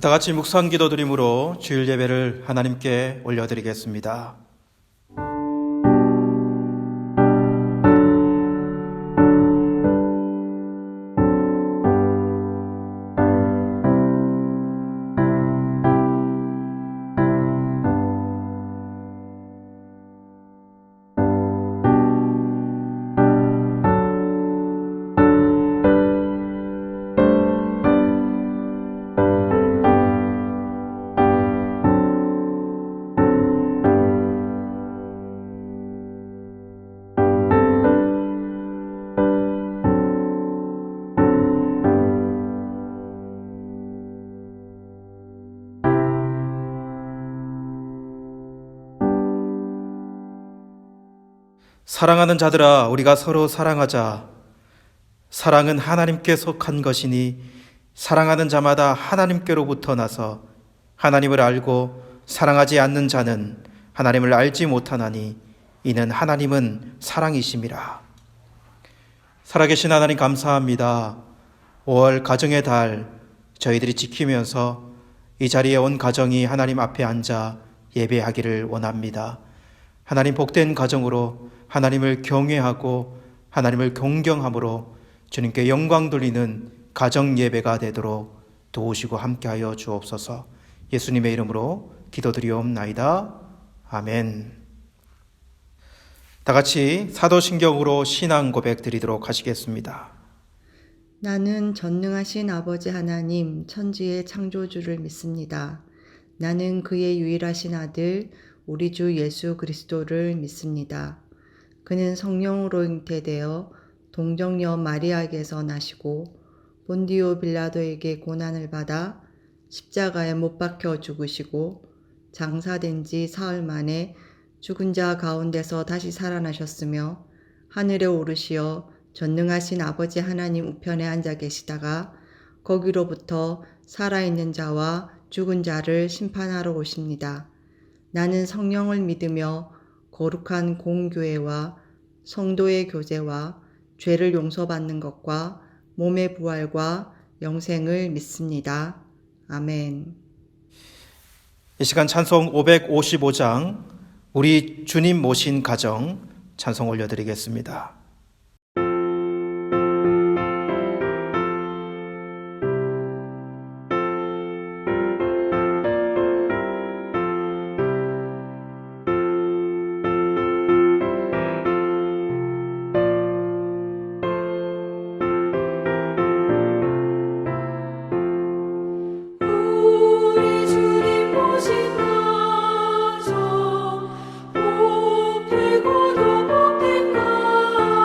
다 같이 묵상 기도드림으로 주일 예배를 하나님께 올려드리겠습니다. 사랑하는 자들아, 우리가 서로 사랑하자. 사랑은 하나님께 속한 것이니 사랑하는 자마다 하나님께로부터 나서 하나님을 알고 사랑하지 않는 자는 하나님을 알지 못하나니 이는 하나님은 사랑이심이라. 살아계신 하나님 감사합니다. 5월 가정의 달 저희들이 지키면서 이 자리에 온 가정이 하나님 앞에 앉아 예배하기를 원합니다. 하나님 복된 가정으로 하나님을 경외하고 하나님을 존경함으로 주님께 영광 돌리는 가정 예배가 되도록 도우시고 함께하여 주옵소서. 예수님의 이름으로 기도드리옵나이다. 아멘. 다 같이 사도신경으로 신앙 고백 드리도록 하시겠습니다. 나는 전능하신 아버지 하나님 천지의 창조주를 믿습니다. 나는 그의 유일하신 아들 우리 주 예수 그리스도를 믿습니다. 그는 성령으로 잉태되어 동정녀 마리아에게서 나시고 본디오 빌라도에게 고난을 받아 십자가에 못 박혀 죽으시고 장사된 지 사흘 만에 죽은 자 가운데서 다시 살아나셨으며 하늘에 오르시어 전능하신 아버지 하나님 우편에 앉아 계시다가 거기로부터 살아있는 자와 죽은 자를 심판하러 오십니다. 나는 성령을 믿으며 거룩한 공교회와 성도의 교제와 죄를 용서받는 것과 몸의 부활과 영생을 믿습니다. 아멘. 이 시간 찬송 555장 우리 주님 모신 가정 찬송 올려드리겠습니다. 우리 주님 모신 가정, 복되고도 복된 가정.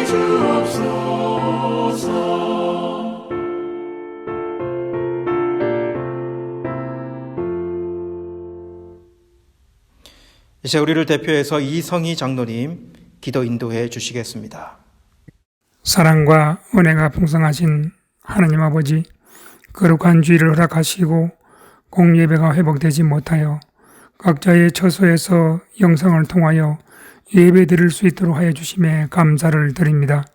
주옵소서. 이제 우리를 대표해서 이성희 장로님 기도 인도해 주시겠습니다. 사랑과 은혜가 풍성하신 하나님 아버지, 거룩한 주일을 허락하시고 공예배가 회복되지 못하여 각자의 처소에서 영상을 통하여 예배 드릴 수 있도록 하여 주심에 감사를 드립니다.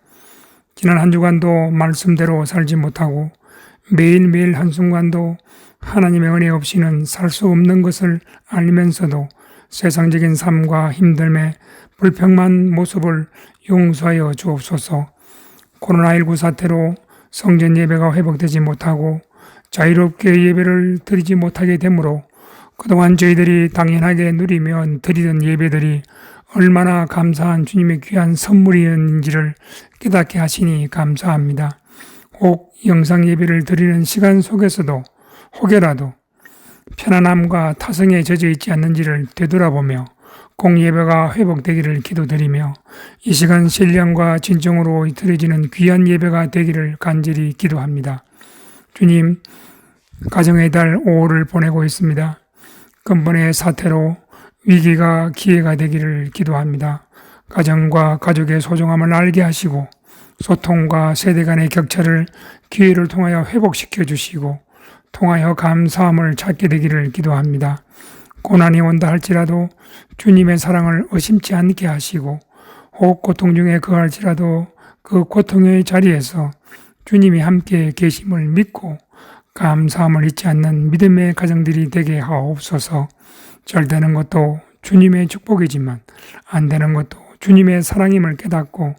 지난 한 주간도 말씀대로 살지 못하고 매일매일 한순간도 하나님의 은혜 없이는 살 수 없는 것을 알면서도 세상적인 삶과 힘듦에 불평만 모습을 용서하여 주옵소서. 코로나19 사태로 성전 예배가 회복되지 못하고 자유롭게 예배를 드리지 못하게 되므로 그동안 저희들이 당연하게 누리며 드리던 예배들이 얼마나 감사한 주님의 귀한 선물이었는지를 깨닫게 하시니 감사합니다. 혹 영상 예배를 드리는 시간 속에서도 혹여라도 편안함과 타성에 젖어 있지 않는지를 되돌아보며 공예배가 회복되기를 기도드리며 이 시간 신령과 진정으로 드려지는 귀한 예배가 되기를 간절히 기도합니다. 주님, 가정의 달 5월을 보내고 있습니다. 근본의 사태로 위기가 기회가 되기를 기도합니다. 가정과 가족의 소중함을 알게 하시고 소통과 세대 간의 격차를 기회를 통하여 회복시켜 주시고 통하여 감사함을 찾게 되기를 기도합니다. 고난이 온다 할지라도 주님의 사랑을 의심치 않게 하시고 혹 고통 중에 거할지라도 그 고통의 자리에서 주님이 함께 계심을 믿고 감사함을 잊지 않는 믿음의 가정들이 되게 하옵소서. 잘 되는 것도 주님의 축복이지만 안 되는 것도 주님의 사랑임을 깨닫고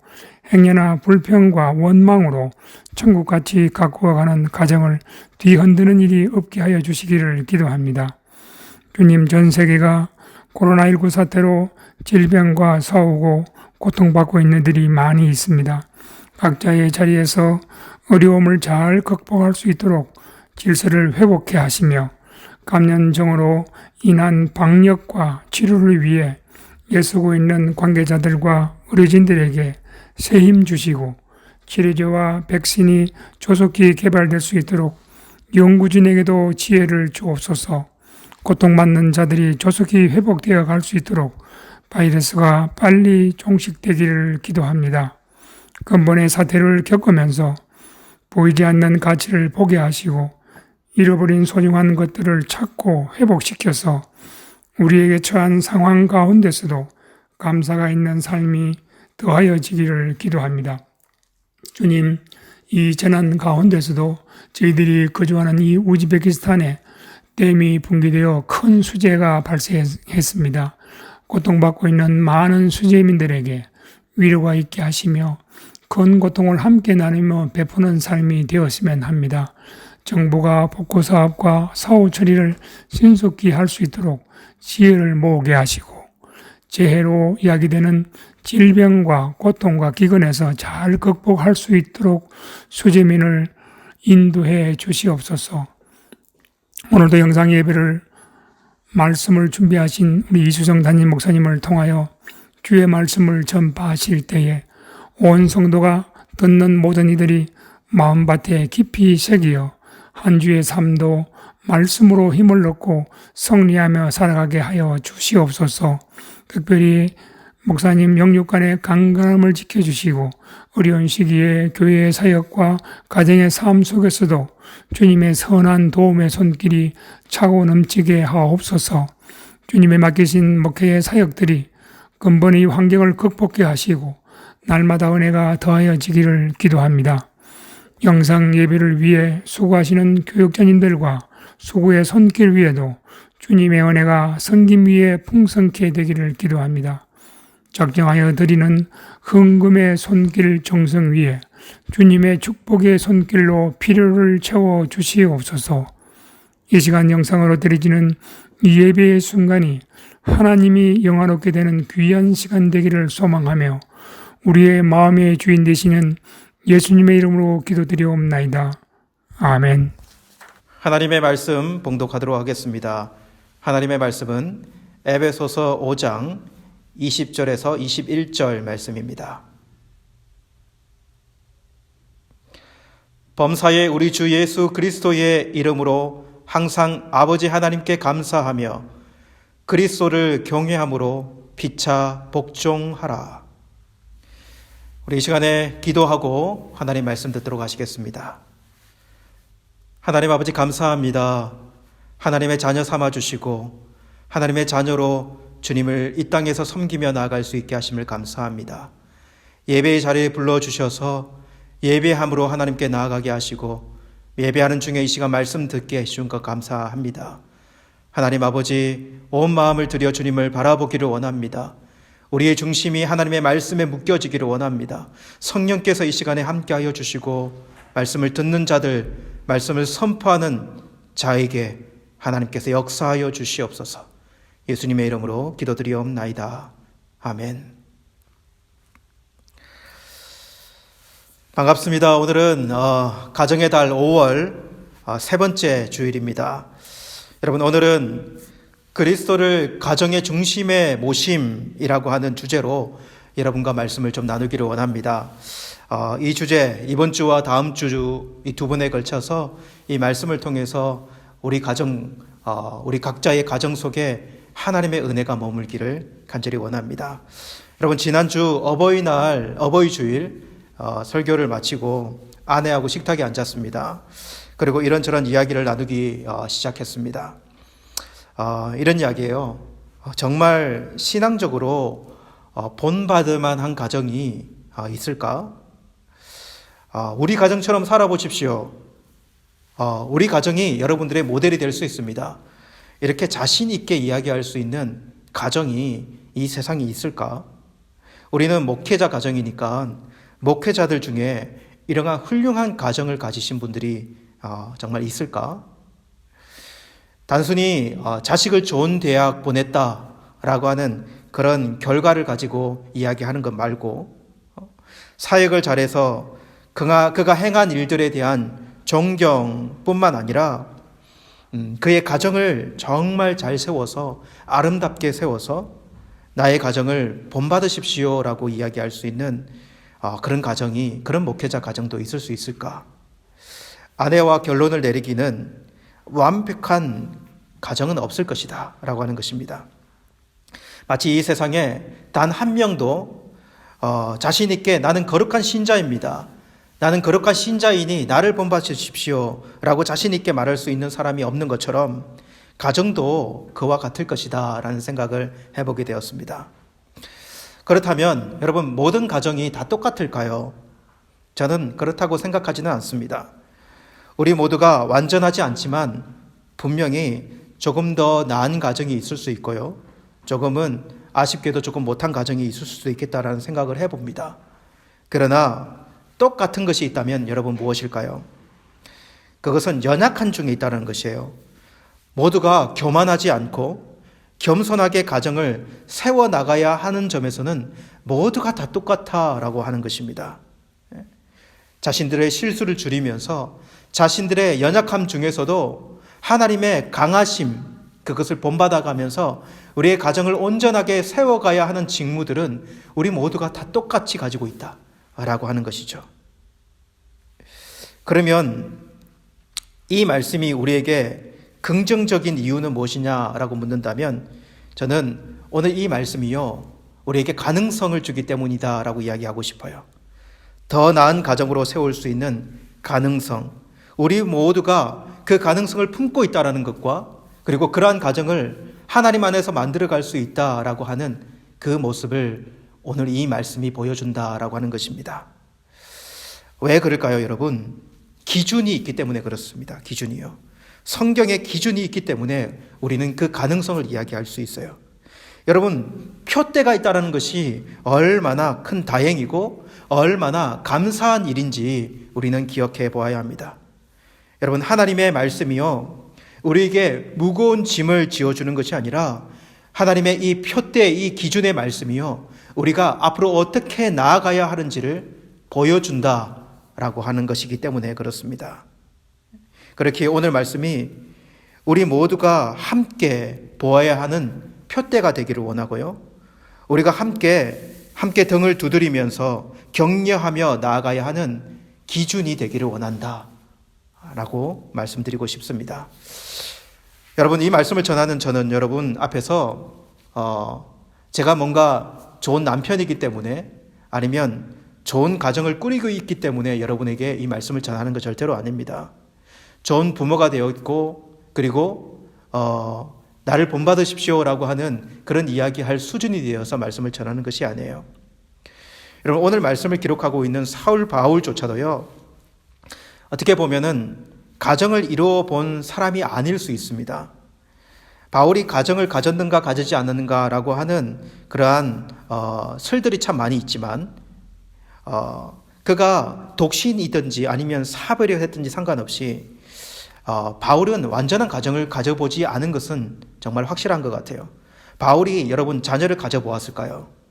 행여나 불평과 원망으로 천국같이 가꾸어가는 가정을 뒤흔드는 일이 없게 하여 주시기를 기도합니다. 주님, 전 세계가 코로나19 사태로 질병과 싸우고 고통받고 있는 이들이 많이 있습니다. 각자의 자리에서 어려움을 잘 극복할 수 있도록 질서를 회복해 하시며 감염증으로 인한 방역과 치료를 위해 애쓰고 있는 관계자들과 의료진들에게 새 힘 주시고 치료제와 백신이 조속히 개발될 수 있도록 연구진에게도 지혜를 주옵소서. 고통받는 자들이 조속히 회복되어 갈 수 있도록 바이러스가 빨리 종식되기를 기도합니다. 근본의 사태를 겪으면서 보이지 않는 가치를 보게 하시고 잃어버린 소중한 것들을 찾고 회복시켜서 우리에게 처한 상황 가운데서도 감사가 있는 삶이 더하여지기를 기도합니다. 주님, 이 재난 가운데서도 저희들이 거주하는 이 우즈베키스탄에 댐이 붕괴되어 큰 수재가 발생했습니다. 고통받고 있는 많은 수재민들에게 위로가 있게 하시며 큰 고통을 함께 나누며 베푸는 삶이 되었으면 합니다. 정부가 복구 사업과 사후 처리를 신속히 할 수 있도록 지혜를 모으게 하시고 재해로 야기되는 질병과 고통과 기근에서 잘 극복할 수 있도록 수재민을 인도해 주시옵소서. 오늘도 영상 예배를 말씀을 준비하신 우리 이수정 담임 목사님을 통하여 주의 말씀을 전파하실 때에 온 성도가 듣는 모든 이들이 마음밭에 깊이 새기어 한 주의 삶도 말씀으로 힘을 얻고 승리하며 살아가게 하여 주시옵소서. 특별히 목사님 영육간의 강건함을 지켜주시고 어려운 시기에 교회의 사역과 가정의 삶 속에서도 주님의 선한 도움의 손길이 차고 넘치게 하옵소서. 주님의 맡기신 목회의 사역들이 근본의 환경을 극복해 하시고 날마다 은혜가 더하여지기를 기도합니다. 영상 예배를 위해 수고하시는 교육자님들과 수고의 손길 위에도 주님의 은혜가 성김 위에 풍성케 되기를 기도합니다. 작정하여 드리는 헌금의 손길 정성 위에 주님의 축복의 손길로 필요를 채워 주시옵소서. 이 시간 영상으로 드려지는 이 예배의 순간이 하나님이 영화롭게 되는 귀한 시간 되기를 소망하며 우리의 마음의 주인 되시는 예수님의 이름으로 기도드리옵나이다. 아멘. 하나님의 말씀 봉독하도록 하겠습니다. 하나님의 말씀은 에베소서 5장 20절에서 21절 말씀입니다. 범사의 우리 주 예수 그리스도의 이름으로 항상 아버지 하나님께 감사하며 그리스도를 경외함으로 피차 복종하라. 우리 이 시간에 기도하고 하나님 말씀 듣도록 하시겠습니다. 하나님 아버지 감사합니다. 하나님의 자녀 삼아주시고 하나님의 자녀로 주님을 이 땅에서 섬기며 나아갈 수 있게 하심을 감사합니다. 예배의 자리에 불러주셔서 예배함으로 하나님께 나아가게 하시고 예배하는 중에 이 시간 말씀 듣게 해주신 것 감사합니다. 하나님 아버지 온 마음을 들여 주님을 바라보기를 원합니다. 우리의 중심이 하나님의 말씀에 묶여지기를 원합니다. 성령께서 이 시간에 함께하여 주시고 말씀을 듣는 자들, 말씀을 선포하는 자에게 하나님께서 역사하여 주시옵소서. 예수님의 이름으로 기도드리옵나이다. 아멘. 반갑습니다. 오늘은 가정의 달 5월 세 번째 주일입니다. 여러분, 오늘은 그리스도를 가정의 중심에 모심이라고 하는 주제로 여러분과 말씀을 좀 나누기를 원합니다. 이 주제, 이번 주와 다음 주 이 두 번에 걸쳐서 이 말씀을 통해서 우리 가정, 우리 각자의 가정 속에 하나님의 은혜가 머물기를 간절히 원합니다. 여러분, 지난주 어버이날, 어버이주일 설교를 마치고 아내하고 식탁에 앉았습니다. 그리고 이런저런 이야기를 나누기 시작했습니다. 이런 이야기예요. 정말 신앙적으로 본받을 만한 가정이 있을까? 우리 가정처럼 살아보십시오. 우리 가정이 여러분들의 모델이 될 수 있습니다. 이렇게 자신 있게 이야기할 수 있는 가정이 이 세상에 있을까? 우리는 목회자 가정이니까 목회자들 중에 이러한 훌륭한 가정을 가지신 분들이 정말 있을까? 단순히 자식을 좋은 대학 보냈다라고 하는 그런 결과를 가지고 이야기하는 것 말고 사역을 잘해서 그가 행한 일들에 대한 존경뿐만 아니라 그의 가정을 정말 잘 세워서 아름답게 세워서 나의 가정을 본받으십시오라고 이야기할 수 있는 그런 가정이, 그런 목회자 가정도 있을 수 있을까? 아내와 결론을 내리기는 완벽한 가정은 없을 것이다 라고 하는 것입니다. 마치 이 세상에 단 한 명도 자신 있게 나는 거룩한 신자입니다, 나는 거룩한 신자이니 나를 본받으십시오 라고 자신 있게 말할 수 있는 사람이 없는 것처럼 가정도 그와 같을 것이다 라는 생각을 해보게 되었습니다. 그렇다면 여러분, 모든 가정이 다 똑같을까요? 저는 그렇다고 생각하지는 않습니다. 우리 모두가 완전하지 않지만 분명히 조금 더 나은 가정이 있을 수 있고요, 조금은 아쉽게도 조금 못한 가정이 있을 수도 있겠다라는 생각을 해봅니다. 그러나 똑같은 것이 있다면 여러분 무엇일까요? 그것은 연약한 중에 있다는 것이에요. 모두가 교만하지 않고 겸손하게 가정을 세워나가야 하는 점에서는 모두가 다 똑같다라고 하는 것입니다. 자신들의 실수를 줄이면서 자신들의 연약함 중에서도 하나님의 강하심, 그것을 본받아가면서 우리의 가정을 온전하게 세워가야 하는 직무들은 우리 모두가 다 똑같이 가지고 있다라고 하는 것이죠. 그러면 이 말씀이 우리에게 긍정적인 이유는 무엇이냐라고 묻는다면 저는 오늘 이 말씀이요, 우리에게 가능성을 주기 때문이다라고 이야기하고 싶어요. 더 나은 가정으로 세울 수 있는 가능성, 우리 모두가 그 가능성을 품고 있다라는 것과 그리고 그러한 가정을 하나님 안에서 만들어갈 수 있다라고 하는 그 모습을 오늘 이 말씀이 보여준다라고 하는 것입니다. 왜 그럴까요, 여러분? 기준이 있기 때문에 그렇습니다. 기준이요. 성경의 기준이 있기 때문에 우리는 그 가능성을 이야기할 수 있어요. 여러분, 표대가 있다는 것이 얼마나 큰 다행이고 얼마나 감사한 일인지 우리는 기억해 보아야 합니다. 여러분, 하나님의 말씀이요, 우리에게 무거운 짐을 지어주는 것이 아니라 하나님의 이 표대, 이 기준의 말씀이요, 우리가 앞으로 어떻게 나아가야 하는지를 보여준다라고 하는 것이기 때문에 그렇습니다. 그렇게 오늘 말씀이 우리 모두가 함께 보아야 하는 표대가 되기를 원하고요, 우리가 함께 등을 두드리면서 격려하며 나아가야 하는 기준이 되기를 원한다 라고 말씀드리고 싶습니다. 여러분, 이 말씀을 전하는 저는 여러분 앞에서 제가 뭔가 좋은 남편이기 때문에 아니면 좋은 가정을 꾸리고 있기 때문에 여러분에게 이 말씀을 전하는 것 절대로 아닙니다. 좋은 부모가 되어 있고 그리고 나를 본받으십시오라고 하는 그런 이야기할 수준이 되어서 말씀을 전하는 것이 아니에요. 여러분, 오늘 말씀을 기록하고 있는 사울 바울조차도요, 어떻게 보면은 가정을 이루어 본 사람이 아닐 수 있습니다. 바울이 가정을 가졌는가 가지지 않았는가라고 하는 그러한 설들이 참 많이 있지만 그가 독신이든지 아니면 사별을 했든지 상관없이 바울은 완전한 가정을 가져보지 않은 것은 정말 확실한 것 같아요. 바울이 여러분 자녀를 가져보았을까요?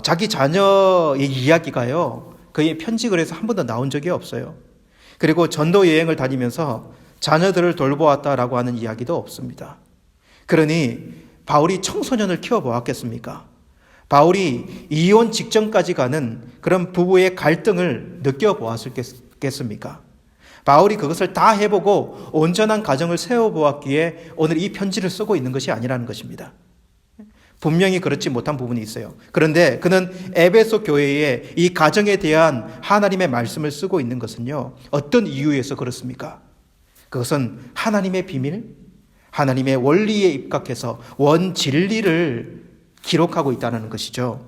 자기 자녀의 이야기가요, 그의 편지글에서 한 번도 나온 적이 없어요. 그리고 전도 여행을 다니면서 자녀들을 돌보았다라고 하는 이야기도 없습니다. 그러니 바울이 청소년을 키워보았겠습니까? 바울이 이혼 직전까지 가는 그런 부부의 갈등을 느껴보았겠습니까? 바울이 그것을 다 해보고 온전한 가정을 세워보았기에 오늘 이 편지를 쓰고 있는 것이 아니라는 것입니다. 분명히 그렇지 못한 부분이 있어요. 그런데 그는 에베소 교회에 이 가정에 대한 하나님의 말씀을 쓰고 있는 것은요, 어떤 이유에서 그렇습니까? 그것은 하나님의 비밀, 하나님의 원리에 입각해서 원진리를 기록하고 있다는 것이죠.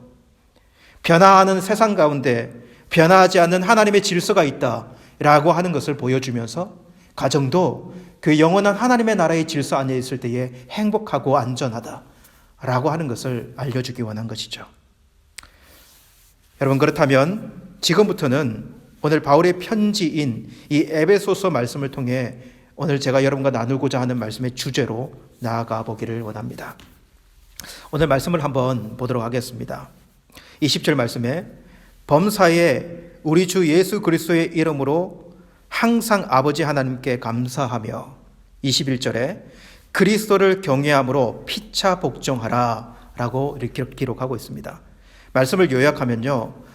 변화하는 세상 가운데 변화하지 않는 하나님의 질서가 있다라고 하는 것을 보여주면서 가정도 그 영원한 하나님의 나라의 질서 안에 있을 때에 행복하고 안전하다라고 하는 것을 알려주기 원한 것이죠. 여러분, 그렇다면 지금부터는 오늘 바울의 편지인 이 에베소서 말씀을 통해 오늘 제가 여러분과 나누고자 하는 말씀의 주제로 나아가 보기를 원합니다. 오늘 말씀을 한번 보도록 하겠습니다. 20절 말씀에 범사에 우리 주 예수 그리스도의 이름으로 항상 아버지 하나님께 감사하며, 21절에 그리스도를 경외함으로 피차 복종하라 라고 이렇게 기록하고 있습니다. 말씀을 요약하면요,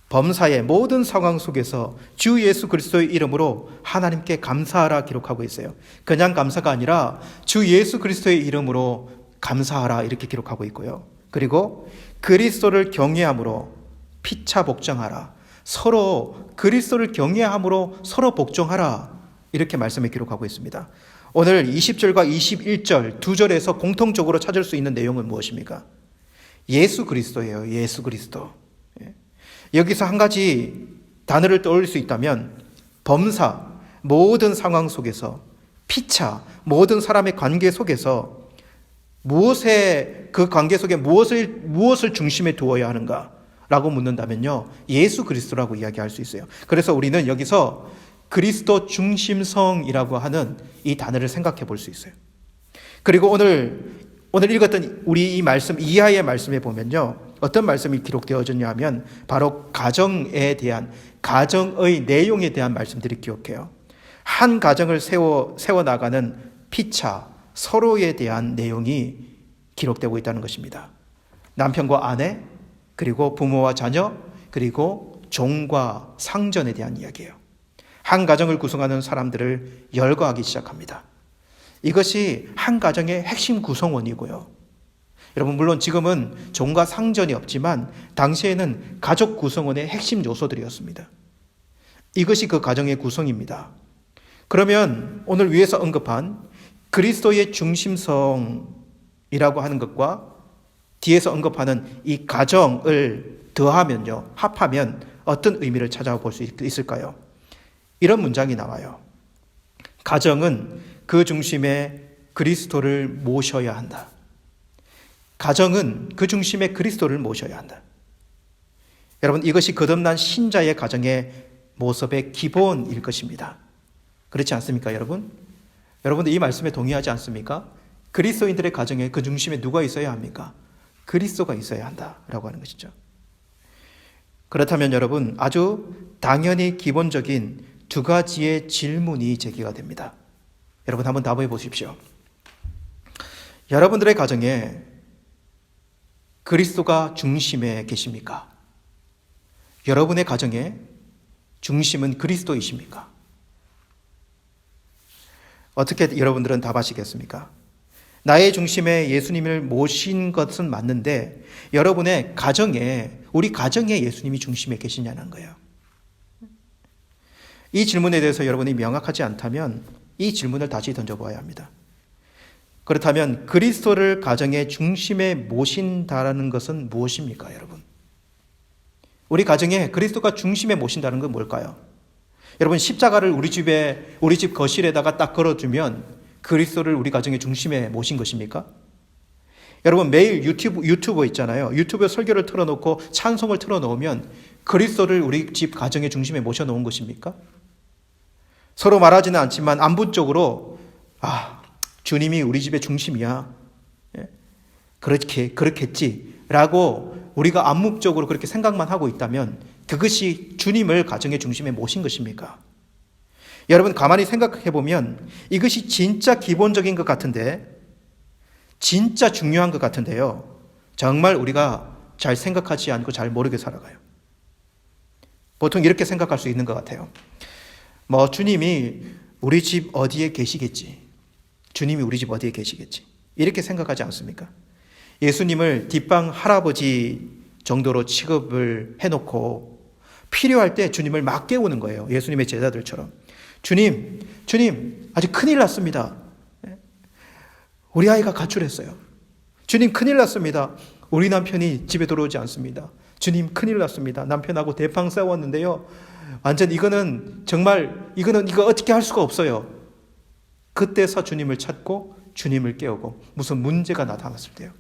범사의 모든 상황 속에서 주 예수 그리스도의 이름으로 하나님께 감사하라 기록하고 있어요. 그냥 감사가 아니라 주 예수 그리스도의 이름으로 감사하라 이렇게 기록하고 있고요. 그리고 그리스도를 경외함으로 피차 복종하라, 서로 그리스도를 경외함으로 서로 복종하라 이렇게 말씀에 기록하고 있습니다. 오늘 20절과 21절 두 절에서 공통적으로 찾을 수 있는 내용은 무엇입니까? 예수 그리스도예요. 예수 그리스도. 여기서 한 가지 단어를 떠올릴 수 있다면 범사, 모든 상황 속에서, 피차, 모든 사람의 관계 속에서 그 관계 속에 무엇을 중심에 두어야 하는가 라고 묻는다면요, 예수 그리스도라고 이야기할 수 있어요. 그래서 우리는 여기서 그리스도 중심성이라고 하는 이 단어를 생각해 볼 수 있어요. 그리고 오늘 읽었던 우리 이 말씀 이하의 말씀에 보면요, 어떤 말씀이 기록되어졌냐 하면 바로 가정에 대한, 가정의 내용에 대한 말씀들이 기록해요. 한 가정을 세워나가는 피차, 서로에 대한 내용이 기록되고 있다는 것입니다. 남편과 아내, 그리고 부모와 자녀, 그리고 종과 상전에 대한 이야기예요. 한 가정을 구성하는 사람들을 열거하기 시작합니다. 이것이 한 가정의 핵심 구성원이고요. 여러분, 물론 지금은 종과 상전이 없지만 당시에는 가족 구성원의 핵심 요소들이었습니다. 이것이 그 가정의 구성입니다. 그러면 오늘 위에서 언급한 그리스도의 중심성이라고 하는 것과 뒤에서 언급하는 이 가정을 더하면요, 합하면 어떤 의미를 찾아볼 수 있을까요? 이런 문장이 나와요. 가정은 그 중심에 그리스도를 모셔야 한다. 가정은 그 중심에 그리스도를 모셔야 한다. 여러분, 이것이 거듭난 신자의 가정의 모습의 기본일 것입니다. 그렇지 않습니까, 여러분? 여러분들 이 말씀에 동의하지 않습니까? 그리스도인들의 가정에 그 중심에 누가 있어야 합니까? 그리스도가 있어야 한다라고 하는 것이죠. 그렇다면 여러분, 아주 당연히 기본적인 두 가지의 질문이 제기가 됩니다. 여러분, 한번 답해 보십시오. 여러분들의 가정에 그리스도가 중심에 계십니까? 여러분의 가정에 중심은 그리스도이십니까? 어떻게 여러분들은 답하시겠습니까? 나의 중심에 예수님을 모신 것은 맞는데 여러분의 가정에, 우리 가정에 예수님이 중심에 계시냐는 거예요. 이 질문에 대해서 여러분이 명확하지 않다면 이 질문을 다시 던져봐야 합니다. 그렇다면 그리스도를 가정의 중심에 모신다라는 것은 무엇입니까, 여러분? 우리 가정에 그리스도가 중심에 모신다는 건 뭘까요? 여러분, 십자가를 우리 집 거실에다가 딱 걸어두면 그리스도를 우리 가정의 중심에 모신 것입니까? 여러분, 매일 유튜브 있잖아요. 유튜브에 설교를 틀어놓고 찬송을 틀어놓으면 그리스도를 우리 집 가정의 중심에 모셔놓은 것입니까? 서로 말하지는 않지만 안분적으로 주님이 우리 집의 중심이야. 그렇겠지라고 우리가 암묵적으로 그렇게 생각만 하고 있다면 그것이 주님을 가정의 중심에 모신 것입니까? 여러분, 가만히 생각해 보면 이것이 진짜 기본적인 것 같은데, 진짜 중요한 것 같은데요. 정말 우리가 잘 생각하지 않고 잘 모르게 살아가요. 보통 이렇게 생각할 수 있는 것 같아요. 주님이 우리 집 어디에 계시겠지. 주님이 우리 집 어디에 계시겠지. 이렇게 생각하지 않습니까? 예수님을 뒷방 할아버지 정도로 취급을 해놓고 필요할 때 주님을 막 깨우는 거예요. 예수님의 제자들처럼. 주님, 아주 큰일 났습니다. 우리 아이가 가출했어요. 주님, 큰일 났습니다. 우리 남편이 집에 들어오지 않습니다. 주님, 큰일 났습니다. 남편하고 대팡 싸웠는데요. 완전 이거 어떻게 할 수가 없어요. 그때서 주님을 찾고 주님을 깨우고 무슨 문제가 나타났을 때요.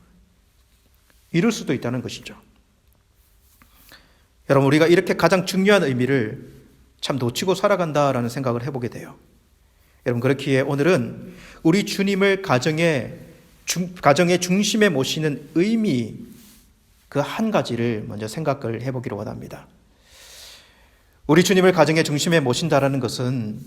이럴 수도 있다는 것이죠. 여러분, 우리가 이렇게 가장 중요한 의미를 참 놓치고 살아간다라는 생각을 해보게 돼요. 여러분, 그렇기에 오늘은 우리 주님을 가정의 중심에 모시는 의미 그 한 가지를 먼저 생각을 해보기로 원합니다. 우리 주님을 가정의 중심에 모신다라는 것은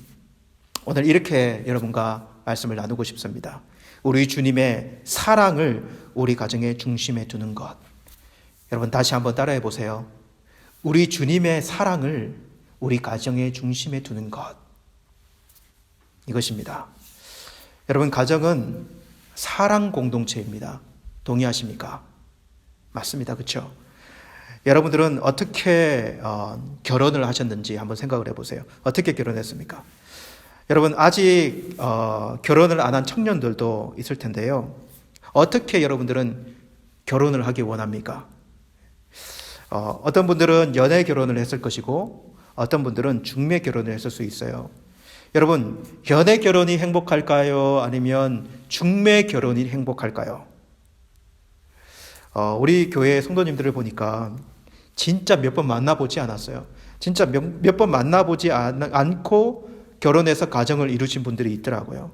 오늘 이렇게 여러분과 말씀을 나누고 싶습니다. 우리 주님의 사랑을 우리 가정의 중심에 두는 것. 여러분, 다시 한번 따라해 보세요. 우리 주님의 사랑을 우리 가정의 중심에 두는 것. 이것입니다. 여러분, 가정은 사랑 공동체입니다. 동의하십니까? 맞습니다. 그렇죠? 여러분들은 어떻게 결혼을 하셨는지 한번 생각을 해보세요. 어떻게 결혼했습니까? 여러분, 아직 결혼을 안 한 청년들도 있을 텐데요. 어떻게 여러분들은 결혼을 하기 원합니까? 어떤 분들은 연애 결혼을 했을 것이고 어떤 분들은 중매 결혼을 했을 수 있어요. 여러분, 연애 결혼이 행복할까요? 아니면 중매 결혼이 행복할까요? 우리 교회 성도님들을 보니까 진짜 몇 번 만나보지 않았어요. 진짜 몇 번 만나보지 않고 결혼해서 가정을 이루신 분들이 있더라고요.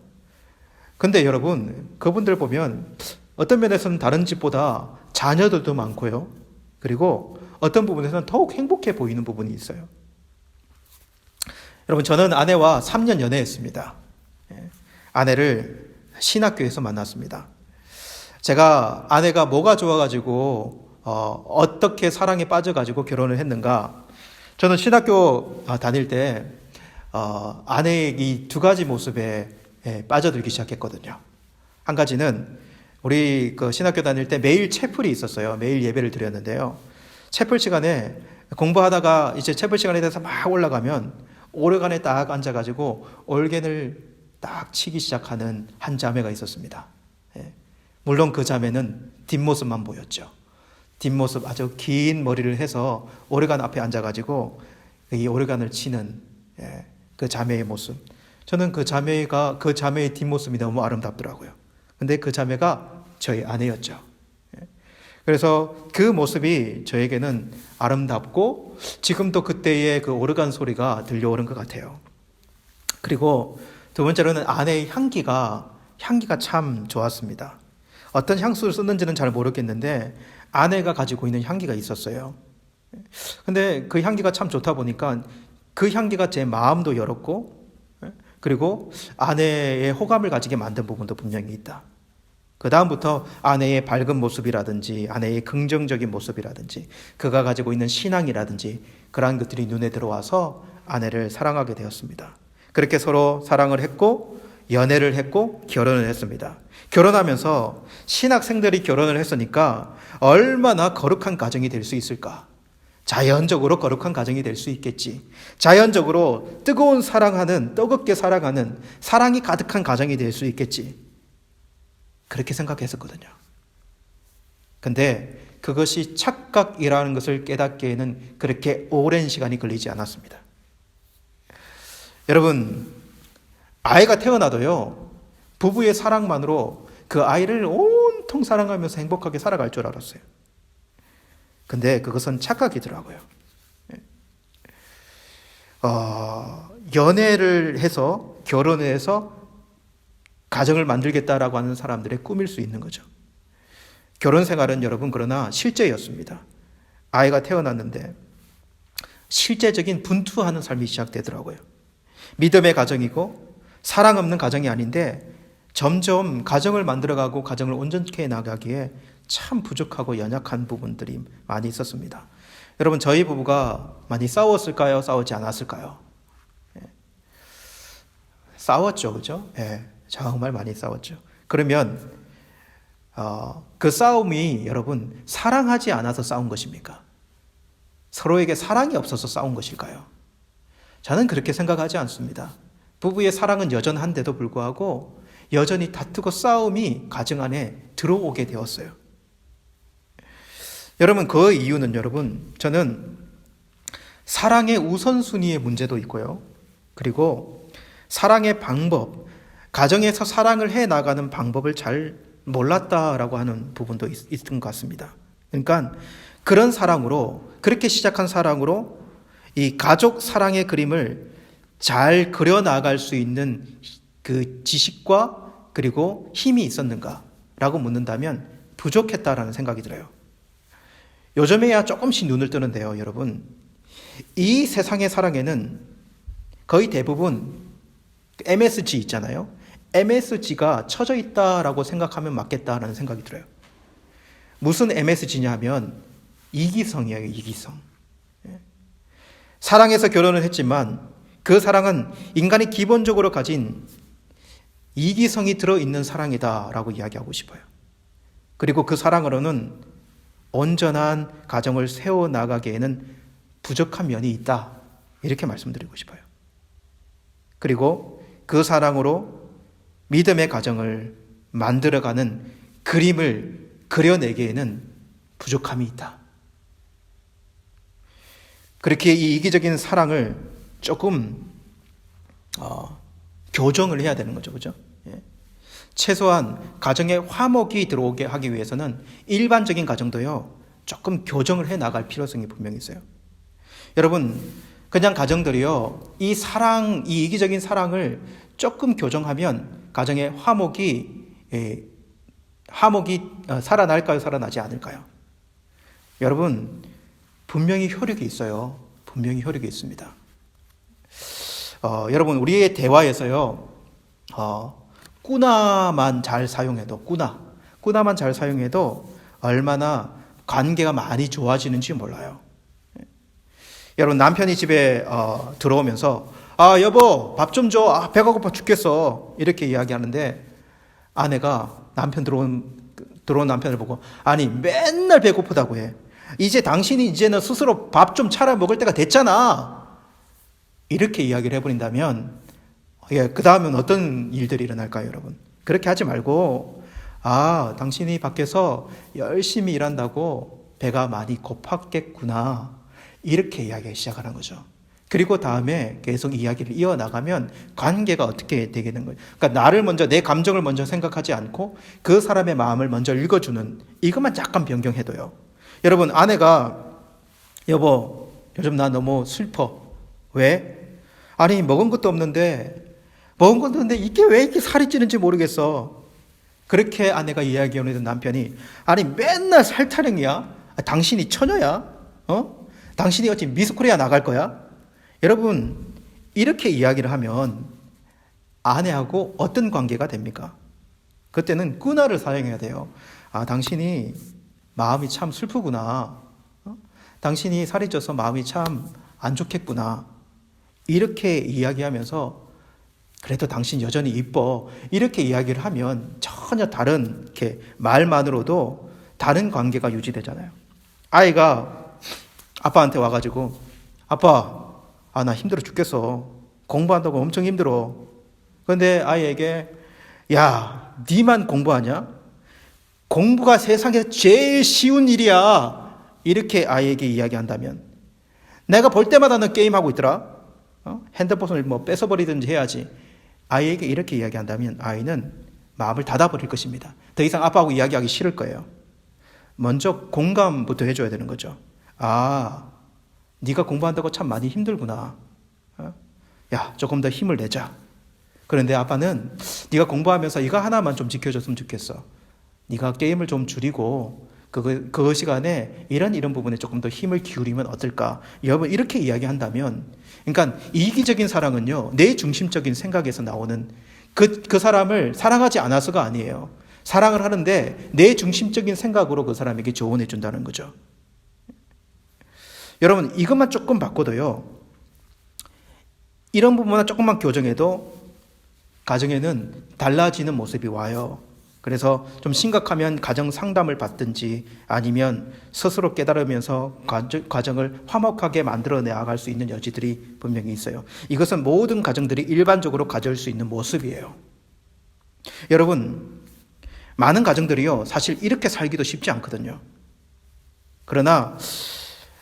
근데 여러분, 그분들 보면 어떤 면에서는 다른 집보다 자녀들도 많고요. 그리고 어떤 부분에서는 더욱 행복해 보이는 부분이 있어요. 여러분, 저는 아내와 3년 연애했습니다. 아내를 신학교에서 만났습니다. 제가 아내가 뭐가 좋아가지고 어떻게 사랑에 빠져가지고 결혼을 했는가. 저는 신학교 다닐 때 아내의 이 두 가지 모습에 빠져들기 시작했거든요. 한 가지는 우리 그 신학교 다닐 때 매일 채플이 있었어요. 매일 예배를 드렸는데요. 채플 시간에 공부하다가 이제 채플 시간에 대해서 막 올라가면 오르간에 딱 앉아가지고 올겐을 딱 치기 시작하는 한 자매가 있었습니다. 물론 그 자매는 뒷모습만 보였죠. 뒷모습 아주 긴 머리를 해서 오르간 앞에 앉아가지고 이 오르간을 치는 그 자매의 모습. 저는 그 자매의 뒷모습이 너무 아름답더라고요. 근데 그 자매가 저희 아내였죠. 그래서 그 모습이 저에게는 아름답고 지금도 그때의 그 오르간 소리가 들려오는 것 같아요. 그리고 두 번째로는 아내의 향기가 참 좋았습니다. 어떤 향수를 썼는지는 잘 모르겠는데 아내가 가지고 있는 향기가 있었어요. 근데 그 향기가 참 좋다 보니까 그 향기가 제 마음도 열었고 그리고 아내의 호감을 가지게 만든 부분도 분명히 있다. 그 다음부터 아내의 밝은 모습이라든지 아내의 긍정적인 모습이라든지 그가 가지고 있는 신앙이라든지 그러한 것들이 눈에 들어와서 아내를 사랑하게 되었습니다. 그렇게 서로 사랑을 했고 연애를 했고 결혼을 했습니다. 결혼하면서 신학생들이 결혼을 했으니까 얼마나 거룩한 가정이 될 수 있을까? 자연적으로 거룩한 가정이 될 수 있겠지. 자연적으로 뜨거운 사랑하는, 뜨겁게 사랑하는, 사랑이 가득한 가정이 될 수 있겠지. 그렇게 생각했었거든요. 근데 그것이 착각이라는 것을 깨닫기에는 그렇게 오랜 시간이 걸리지 않았습니다. 여러분, 아이가 태어나도요, 부부의 사랑만으로 그 아이를 온통 사랑하면서 행복하게 살아갈 줄 알았어요. 근데 그것은 착각이더라고요. 연애를 해서, 결혼을 해서 가정을 만들겠다라고 하는 사람들의 꿈일 수 있는 거죠. 결혼 생활은 여러분 그러나 실제였습니다. 아이가 태어났는데 실제적인 분투하는 삶이 시작되더라고요. 믿음의 가정이고 사랑 없는 가정이 아닌데 점점 가정을 만들어가고 가정을 온전케 나가기에 참 부족하고 연약한 부분들이 많이 있었습니다. 여러분, 저희 부부가 많이 싸웠을까요? 싸우지 않았을까요? 싸웠죠, 그죠? 정말 많이 싸웠죠. 그러면 그 싸움이 여러분 사랑하지 않아서 싸운 것입니까? 서로에게 사랑이 없어서 싸운 것일까요? 저는 그렇게 생각하지 않습니다. 부부의 사랑은 여전한데도 불구하고 여전히 다투고 싸움이 가정 안에 들어오게 되었어요. 여러분, 그 이유는 여러분, 저는 사랑의 우선순위의 문제도 있고요. 그리고 사랑의 방법, 가정에서 사랑을 해 나가는 방법을 잘 몰랐다라고 하는 부분도 있던 것 같습니다. 그러니까 그런 사랑으로, 그렇게 시작한 사랑으로 이 가족 사랑의 그림을 잘 그려나갈 수 있는 그 지식과 그리고 힘이 있었는가라고 묻는다면 부족했다라는 생각이 들어요. 요즘에야 조금씩 눈을 뜨는데요, 여러분. 이 세상의 사랑에는 거의 대부분 MSG 있잖아요. MSG가 쳐져 있다라고 생각하면 맞겠다라는 생각이 들어요. 무슨 MSG냐 하면 이기성이에요, 이기성. 사랑해서 결혼을 했지만 그 사랑은 인간이 기본적으로 가진 이기성이 들어있는 사랑이다라고 이야기하고 싶어요. 그리고 그 사랑으로는 온전한 가정을 세워나가기에는 부족한 면이 있다. 이렇게 말씀드리고 싶어요. 그리고 그 사랑으로 믿음의 가정을 만들어가는 그림을 그려내기에는 부족함이 있다. 그렇게 이 이기적인 사랑을 조금 교정을 해야 되는 거죠. 그죠? 최소한 가정에 화목이 들어오게 하기 위해서는 일반적인 가정도요, 조금 교정을 해 나갈 필요성이 분명히 있어요. 여러분, 그냥 가정들이요, 이 이기적인 사랑을 조금 교정하면 가정의 화목이 살아날까요? 살아나지 않을까요? 여러분, 분명히 효력이 있어요. 분명히 효력이 있습니다. 여러분, 우리의 대화에서요, 꾸나만 잘 사용해도, 꾸나만 잘 사용해도 얼마나 관계가 많이 좋아지는지 몰라요. 여러분, 남편이 집에 들어오면서 여보, 밥 좀 줘. 배가 고파 죽겠어. 이렇게 이야기하는데 아내가 들어온 남편을 보고, 아니, 맨날 배고프다고 해. 이제는 스스로 밥 좀 차려 먹을 때가 됐잖아. 이렇게 이야기를 해버린다면, 그 다음은 어떤 일들이 일어날까요, 여러분? 그렇게 하지 말고, 당신이 밖에서 열심히 일한다고 배가 많이 고팠겠구나. 이렇게 이야기하기 시작하는 거죠. 그리고 다음에 계속 이야기를 이어나가면 관계가 어떻게 되겠는 거예요. 그러니까 나를 먼저, 내 감정을 먼저 생각하지 않고 그 사람의 마음을 먼저 읽어주는, 이것만 약간 변경해도요. 여러분, 아내가 여보, 요즘 나 너무 슬퍼. 왜? 아니, 먹은 것도 없는데 이게 왜 이렇게 살이 찌는지 모르겠어. 그렇게 아내가 이야기하는 남편이, 아니, 맨날 살 타령이야? 당신이 처녀야? 당신이 어찌 미스코리아 나갈 거야? 여러분, 이렇게 이야기를 하면 아내하고 어떤 관계가 됩니까? 그때는 끄나를 사용해야 돼요. 아, 당신이 마음이 참 슬프구나. 당신이 살이 쪄서 마음이 참 안 좋겠구나. 이렇게 이야기하면서 그래도 당신 여전히 이뻐. 이렇게 이야기를 하면 전혀 다른 이렇게 말만으로도 다른 관계가 유지되잖아요. 아이가 아빠한테 와가지고 아빠, 나 힘들어 죽겠어. 공부한다고 엄청 힘들어. 그런데 아이에게 야, 니만 공부하냐? 공부가 세상에서 제일 쉬운 일이야. 이렇게 아이에게 이야기한다면 내가 볼 때마다 너 게임하고 있더라. 핸드폰을 뭐 뺏어버리든지 해야지. 아이에게 이렇게 이야기한다면 아이는 마음을 닫아버릴 것입니다. 더 이상 아빠하고 이야기하기 싫을 거예요. 먼저 공감부터 해줘야 되는 거죠. 아, 네가 공부한다고 참 많이 힘들구나. 야, 조금 더 힘을 내자. 그런데 아빠는 네가 공부하면서 이거 하나만 좀 지켜줬으면 좋겠어. 네가 게임을 좀 줄이고 그 시간에 이런 부분에 조금 더 힘을 기울이면 어떨까? 여러분 이렇게 이야기한다면, 그러니까 이기적인 사랑은요, 내 중심적인 생각에서 나오는 그 사람을 사랑하지 않아서가 아니에요. 사랑을 하는데 내 중심적인 생각으로 그 사람에게 조언해 준다는 거죠. 여러분 이것만 조금 바꿔도요, 이런 부분만 조금만 교정해도 가정에는 달라지는 모습이 와요. 그래서 좀 심각하면 가정 상담을 받든지 아니면 스스로 깨달으면서 가정을 화목하게 만들어 나갈 수 있는 여지들이 분명히 있어요. 이것은 모든 가정들이 일반적으로 가질 수 있는 모습이에요. 여러분, 많은 가정들이요, 사실 이렇게 살기도 쉽지 않거든요. 그러나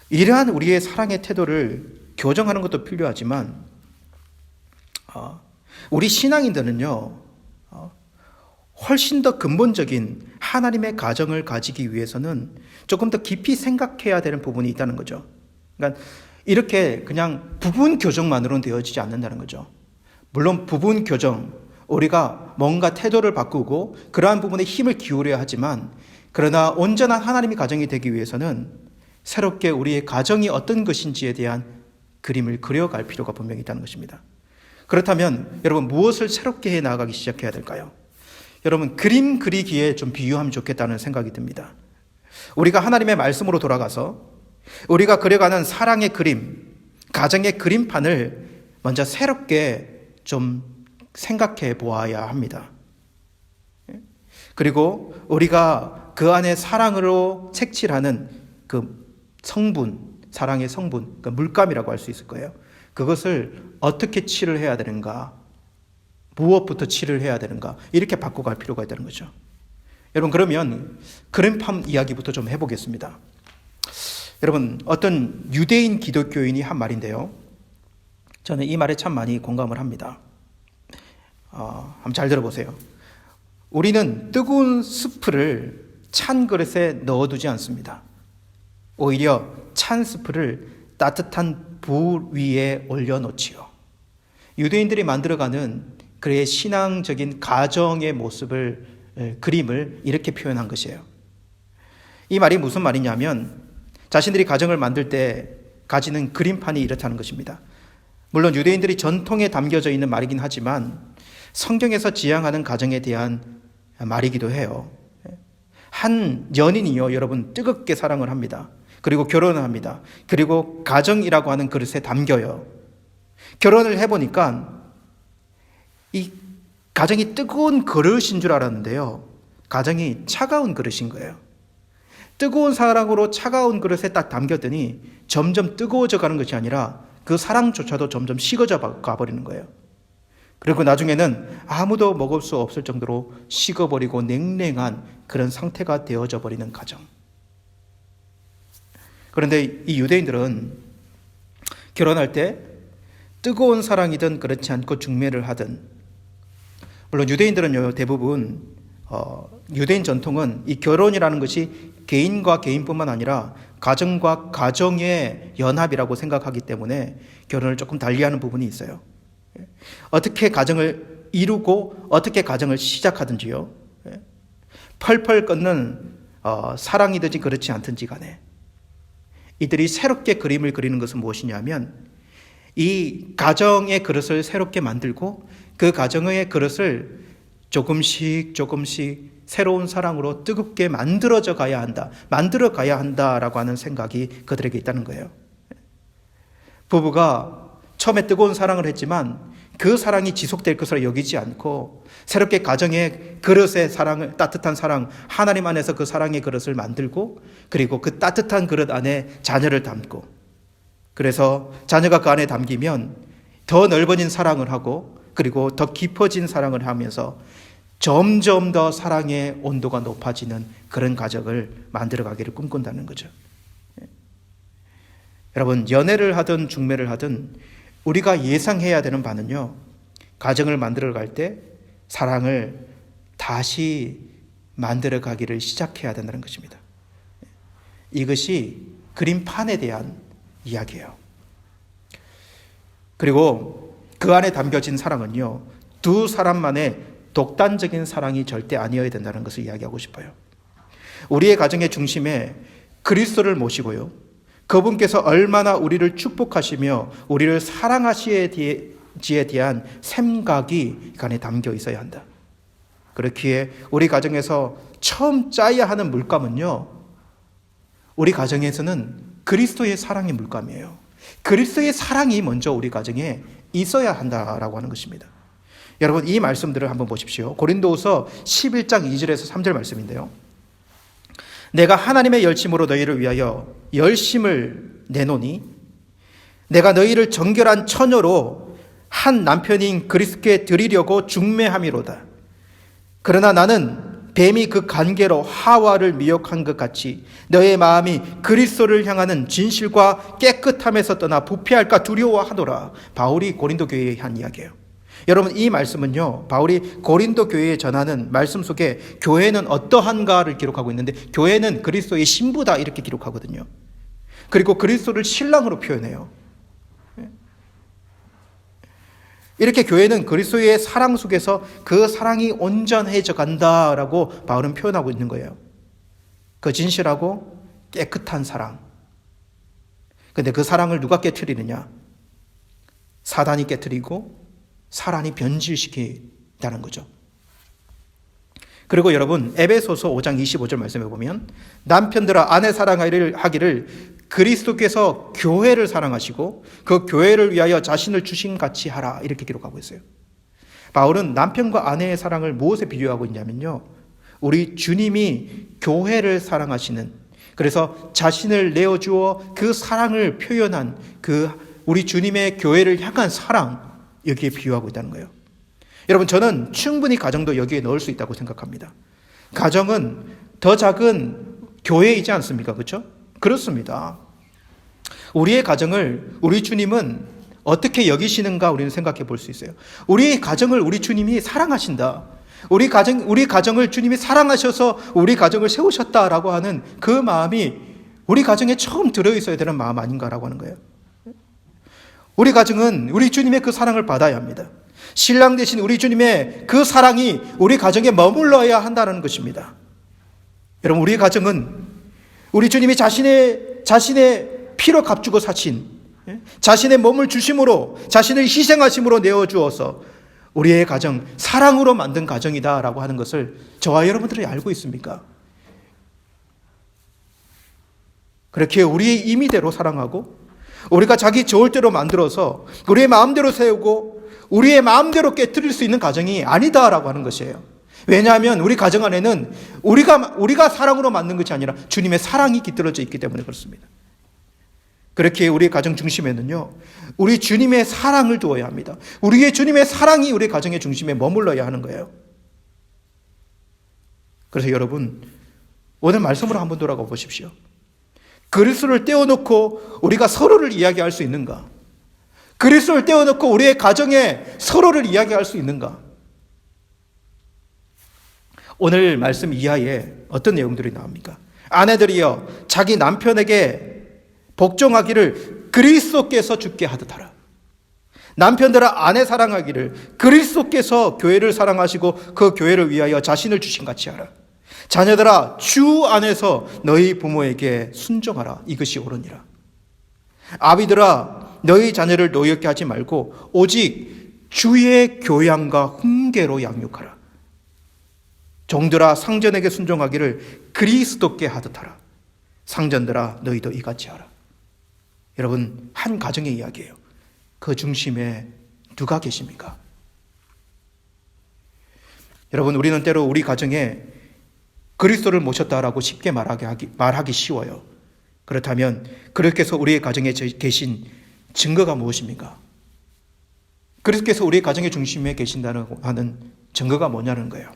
이러한 우리의 사랑의 태도를 교정하는 것도 필요하지만 우리 신앙인들은요, 훨씬 더 근본적인 하나님의 가정을 가지기 위해서는 조금 더 깊이 생각해야 되는 부분이 있다는 거죠. 그러니까 이렇게 그냥 부분 교정만으로는 되어지지 않는다는 거죠. 물론 부분 교정, 우리가 뭔가 태도를 바꾸고 그러한 부분에 힘을 기울여야 하지만, 그러나 온전한 하나님의 가정이 되기 위해서는 새롭게 우리의 가정이 어떤 것인지에 대한 그림을 그려갈 필요가 분명히 있다는 것입니다. 그렇다면 여러분 무엇을 새롭게 해 나가기 시작해야 될까요? 여러분 그림 그리기에 좀 비유하면 좋겠다는 생각이 듭니다. 우리가 하나님의 말씀으로 돌아가서 우리가 그려가는 사랑의 그림, 가정의 그림판을 먼저 새롭게 좀 생각해 보아야 합니다. 그리고 우리가 그 안에 사랑으로 색칠하는 그 성분, 사랑의 성분, 그 물감이라고 할 수 있을 거예요. 그것을 어떻게 칠을 해야 되는가, 무엇부터 칠을 해야 되는가, 이렇게 바꿔갈 필요가 있다는 거죠. 여러분 그러면 그림판 이야기부터 좀 해보겠습니다. 여러분 어떤 유대인 기독교인이 한 말인데요, 저는 이 말에 참 많이 공감을 합니다. 한번 잘 들어보세요. 우리는 뜨거운 스프를 찬 그릇에 넣어두지 않습니다. 오히려 찬 스프를 따뜻한 불 위에 올려놓지요. 유대인들이 만들어가는 그의 신앙적인 가정의 모습을, 그림을 이렇게 표현한 것이에요. 이 말이 무슨 말이냐면 자신들이 가정을 만들 때 가지는 그림판이 이렇다는 것입니다. 물론 유대인들이 전통에 담겨져 있는 말이긴 하지만 성경에서 지향하는 가정에 대한 말이기도 해요. 한 연인이요, 여러분 뜨겁게 사랑을 합니다. 그리고 결혼을 합니다. 그리고 가정이라고 하는 그릇에 담겨요. 결혼을 해보니까 이 가정이 뜨거운 그릇인 줄 알았는데요, 가정이 차가운 그릇인 거예요. 뜨거운 사랑으로 차가운 그릇에 딱 담겼더니 점점 뜨거워져 가는 것이 아니라 그 사랑조차도 점점 식어져 가버리는 거예요. 그리고 나중에는 아무도 먹을 수 없을 정도로 식어버리고 냉랭한 그런 상태가 되어져 버리는 가정. 그런데 이 유대인들은 결혼할 때 뜨거운 사랑이든 그렇지 않고 중매를 하든, 물론 유대인들은요 대부분 유대인 전통은 이 결혼이라는 것이 개인과 개인뿐만 아니라 가정과 가정의 연합이라고 생각하기 때문에 결혼을 조금 달리하는 부분이 있어요. 어떻게 가정을 이루고 어떻게 가정을 시작하든지요, 펄펄 끓는 사랑이든지 그렇지 않든지 간에 이들이 새롭게 그림을 그리는 것은 무엇이냐면 이 가정의 그릇을 새롭게 만들고 그 가정의 그릇을 조금씩 조금씩 새로운 사랑으로 뜨겁게 만들어 가야 한다라고 하는 생각이 그들에게 있다는 거예요. 부부가 처음에 뜨거운 사랑을 했지만 그 사랑이 지속될 것으로 여기지 않고 새롭게 가정의 그릇의 사랑을, 따뜻한 사랑, 하나님 안에서 그 사랑의 그릇을 만들고 그리고 그 따뜻한 그릇 안에 자녀를 담고, 그래서 자녀가 그 안에 담기면 더 넓어진 사랑을 하고 그리고 더 깊어진 사랑을 하면서 점점 더 사랑의 온도가 높아지는 그런 가정을 만들어가기를 꿈꾼다는 거죠. 여러분, 연애를 하든 중매를 하든 우리가 예상해야 되는 바는요, 가정을 만들어갈 때 사랑을 다시 만들어가기를 시작해야 된다는 것입니다. 이것이 그림판에 대한 이야기예요. 그리고 그 안에 담겨진 사랑은요, 두 사람만의 독단적인 사랑이 절대 아니어야 된다는 것을 이야기하고 싶어요. 우리의 가정의 중심에 그리스도를 모시고요, 그분께서 얼마나 우리를 축복하시며 우리를 사랑하시기에 대한 생각이 그 안에 담겨 있어야 한다. 그렇기에 우리 가정에서 처음 짜야 하는 물감은요, 우리 가정에서는 그리스도의 사랑의 물감이에요. 그리스도의 사랑이 먼저 우리 가정에 있어야 한다라고 하는 것입니다. 여러분, 이 말씀들을 한번 보십시오. 고린도후서 11장 2절에서 3절 말씀인데요. 내가 하나님의 열심으로 너희를 위하여 열심을 내노니 내가 너희를 정결한 처녀로 한 남편인 그리스도께 드리려고 중매함이로다. 그러나 나는 뱀이 그 간계로 하와를 미혹한 것 같이 너의 마음이 그리스도를 향하는 진실과 깨끗함에서 떠나 부패할까 두려워하노라. 바울이 고린도 교회에 한 이야기예요. 여러분, 이 말씀은요, 바울이 고린도 교회에 전하는 말씀 속에 교회는 어떠한가를 기록하고 있는데, 교회는 그리스도의 신부다 이렇게 기록하거든요. 그리고 그리스도를 신랑으로 표현해요. 이렇게 교회는 그리스도의 사랑 속에서 그 사랑이 온전해져 간다라고 바울은 표현하고 있는 거예요. 그 진실하고 깨끗한 사랑. 근데 그 사랑을 누가 깨트리느냐? 사단이 깨트리고 사람이 변질시킨다는 거죠. 그리고 여러분, 에베소서 5장 25절 말씀해 보면 남편들아 아내 사랑하기를 그리스도께서 교회를 사랑하시고 그 교회를 위하여 자신을 주신 같이 하라 이렇게 기록하고 있어요. 바울은 남편과 아내의 사랑을 무엇에 비유하고 있냐면요, 우리 주님이 교회를 사랑하시는, 그래서 자신을 내어주어 그 사랑을 표현한 그 우리 주님의 교회를 향한 사랑, 여기에 비유하고 있다는 거예요. 여러분, 저는 충분히 가정도 여기에 넣을 수 있다고 생각합니다. 가정은 더 작은 교회이지 않습니까? 그렇죠? 그렇습니다. 우리의 가정을 우리 주님은 어떻게 여기시는가 우리는 생각해 볼 수 있어요. 우리의 가정을 우리 주님이 사랑하신다. 우리 가정을 주님이 사랑하셔서 우리 가정을 세우셨다라고 하는 그 마음이 우리 가정에 처음 들어있어야 되는 마음 아닌가라고 하는 거예요. 우리 가정은 우리 주님의 그 사랑을 받아야 합니다. 신랑 되신 우리 주님의 그 사랑이 우리 가정에 머물러야 한다는 것입니다. 여러분, 우리 가정은 우리 주님이 자신의 피로 값주고 사신, 자신의 몸을 주심으로, 자신을 희생하심으로 내어주어서 우리의 가정, 사랑으로 만든 가정이다라고 하는 것을 저와 여러분들이 알고 있습니까? 그렇게 우리의 임의대로 사랑하고 우리가 자기 좋을 대로 만들어서 우리의 마음대로 세우고 우리의 마음대로 깨뜨릴 수 있는 가정이 아니다라고 하는 것이에요. 왜냐하면 우리 가정 안에는 우리가 사랑으로 만든 것이 아니라 주님의 사랑이 깃들어져 있기 때문에 그렇습니다. 그렇게 우리 가정 중심에는요, 우리 주님의 사랑을 두어야 합니다. 우리의 주님의 사랑이 우리 가정의 중심에 머물러야 하는 거예요. 그래서 여러분, 오늘 말씀으로 한번 돌아가 보십시오. 그리스도를 떼어놓고 우리가 서로를 이야기할 수 있는가? 그리스도를 떼어놓고 우리의 가정에 서로를 이야기할 수 있는가? 오늘 말씀 이하에 어떤 내용들이 나옵니까? 아내들이여 자기 남편에게 복종하기를 그리스도께서 주께 하듯 하라. 남편들아 아내 사랑하기를 그리스도께서 교회를 사랑하시고 그 교회를 위하여 자신을 주신 같이 하라. 자녀들아 주 안에서 너희 부모에게 순종하라. 이것이 옳으니라. 아비들아 너희 자녀를 노엽게 하지 말고 오직 주의 교양과 훈계로 양육하라. 종들아 상전에게 순종하기를 그리스도께 하듯 하라. 상전들아 너희도 이같이 하라. 여러분, 한 가정의 이야기예요. 그 중심에 누가 계십니까? 여러분, 우리는 때로 우리 가정에 그리스도를 모셨다라고 쉽게 말하기 쉬워요. 그렇다면 그리스도께서 우리의 가정에 계신 증거가 무엇입니까? 그리스도께서 우리의 가정의 중심에 계신다는 하는 증거가 뭐냐는 거예요.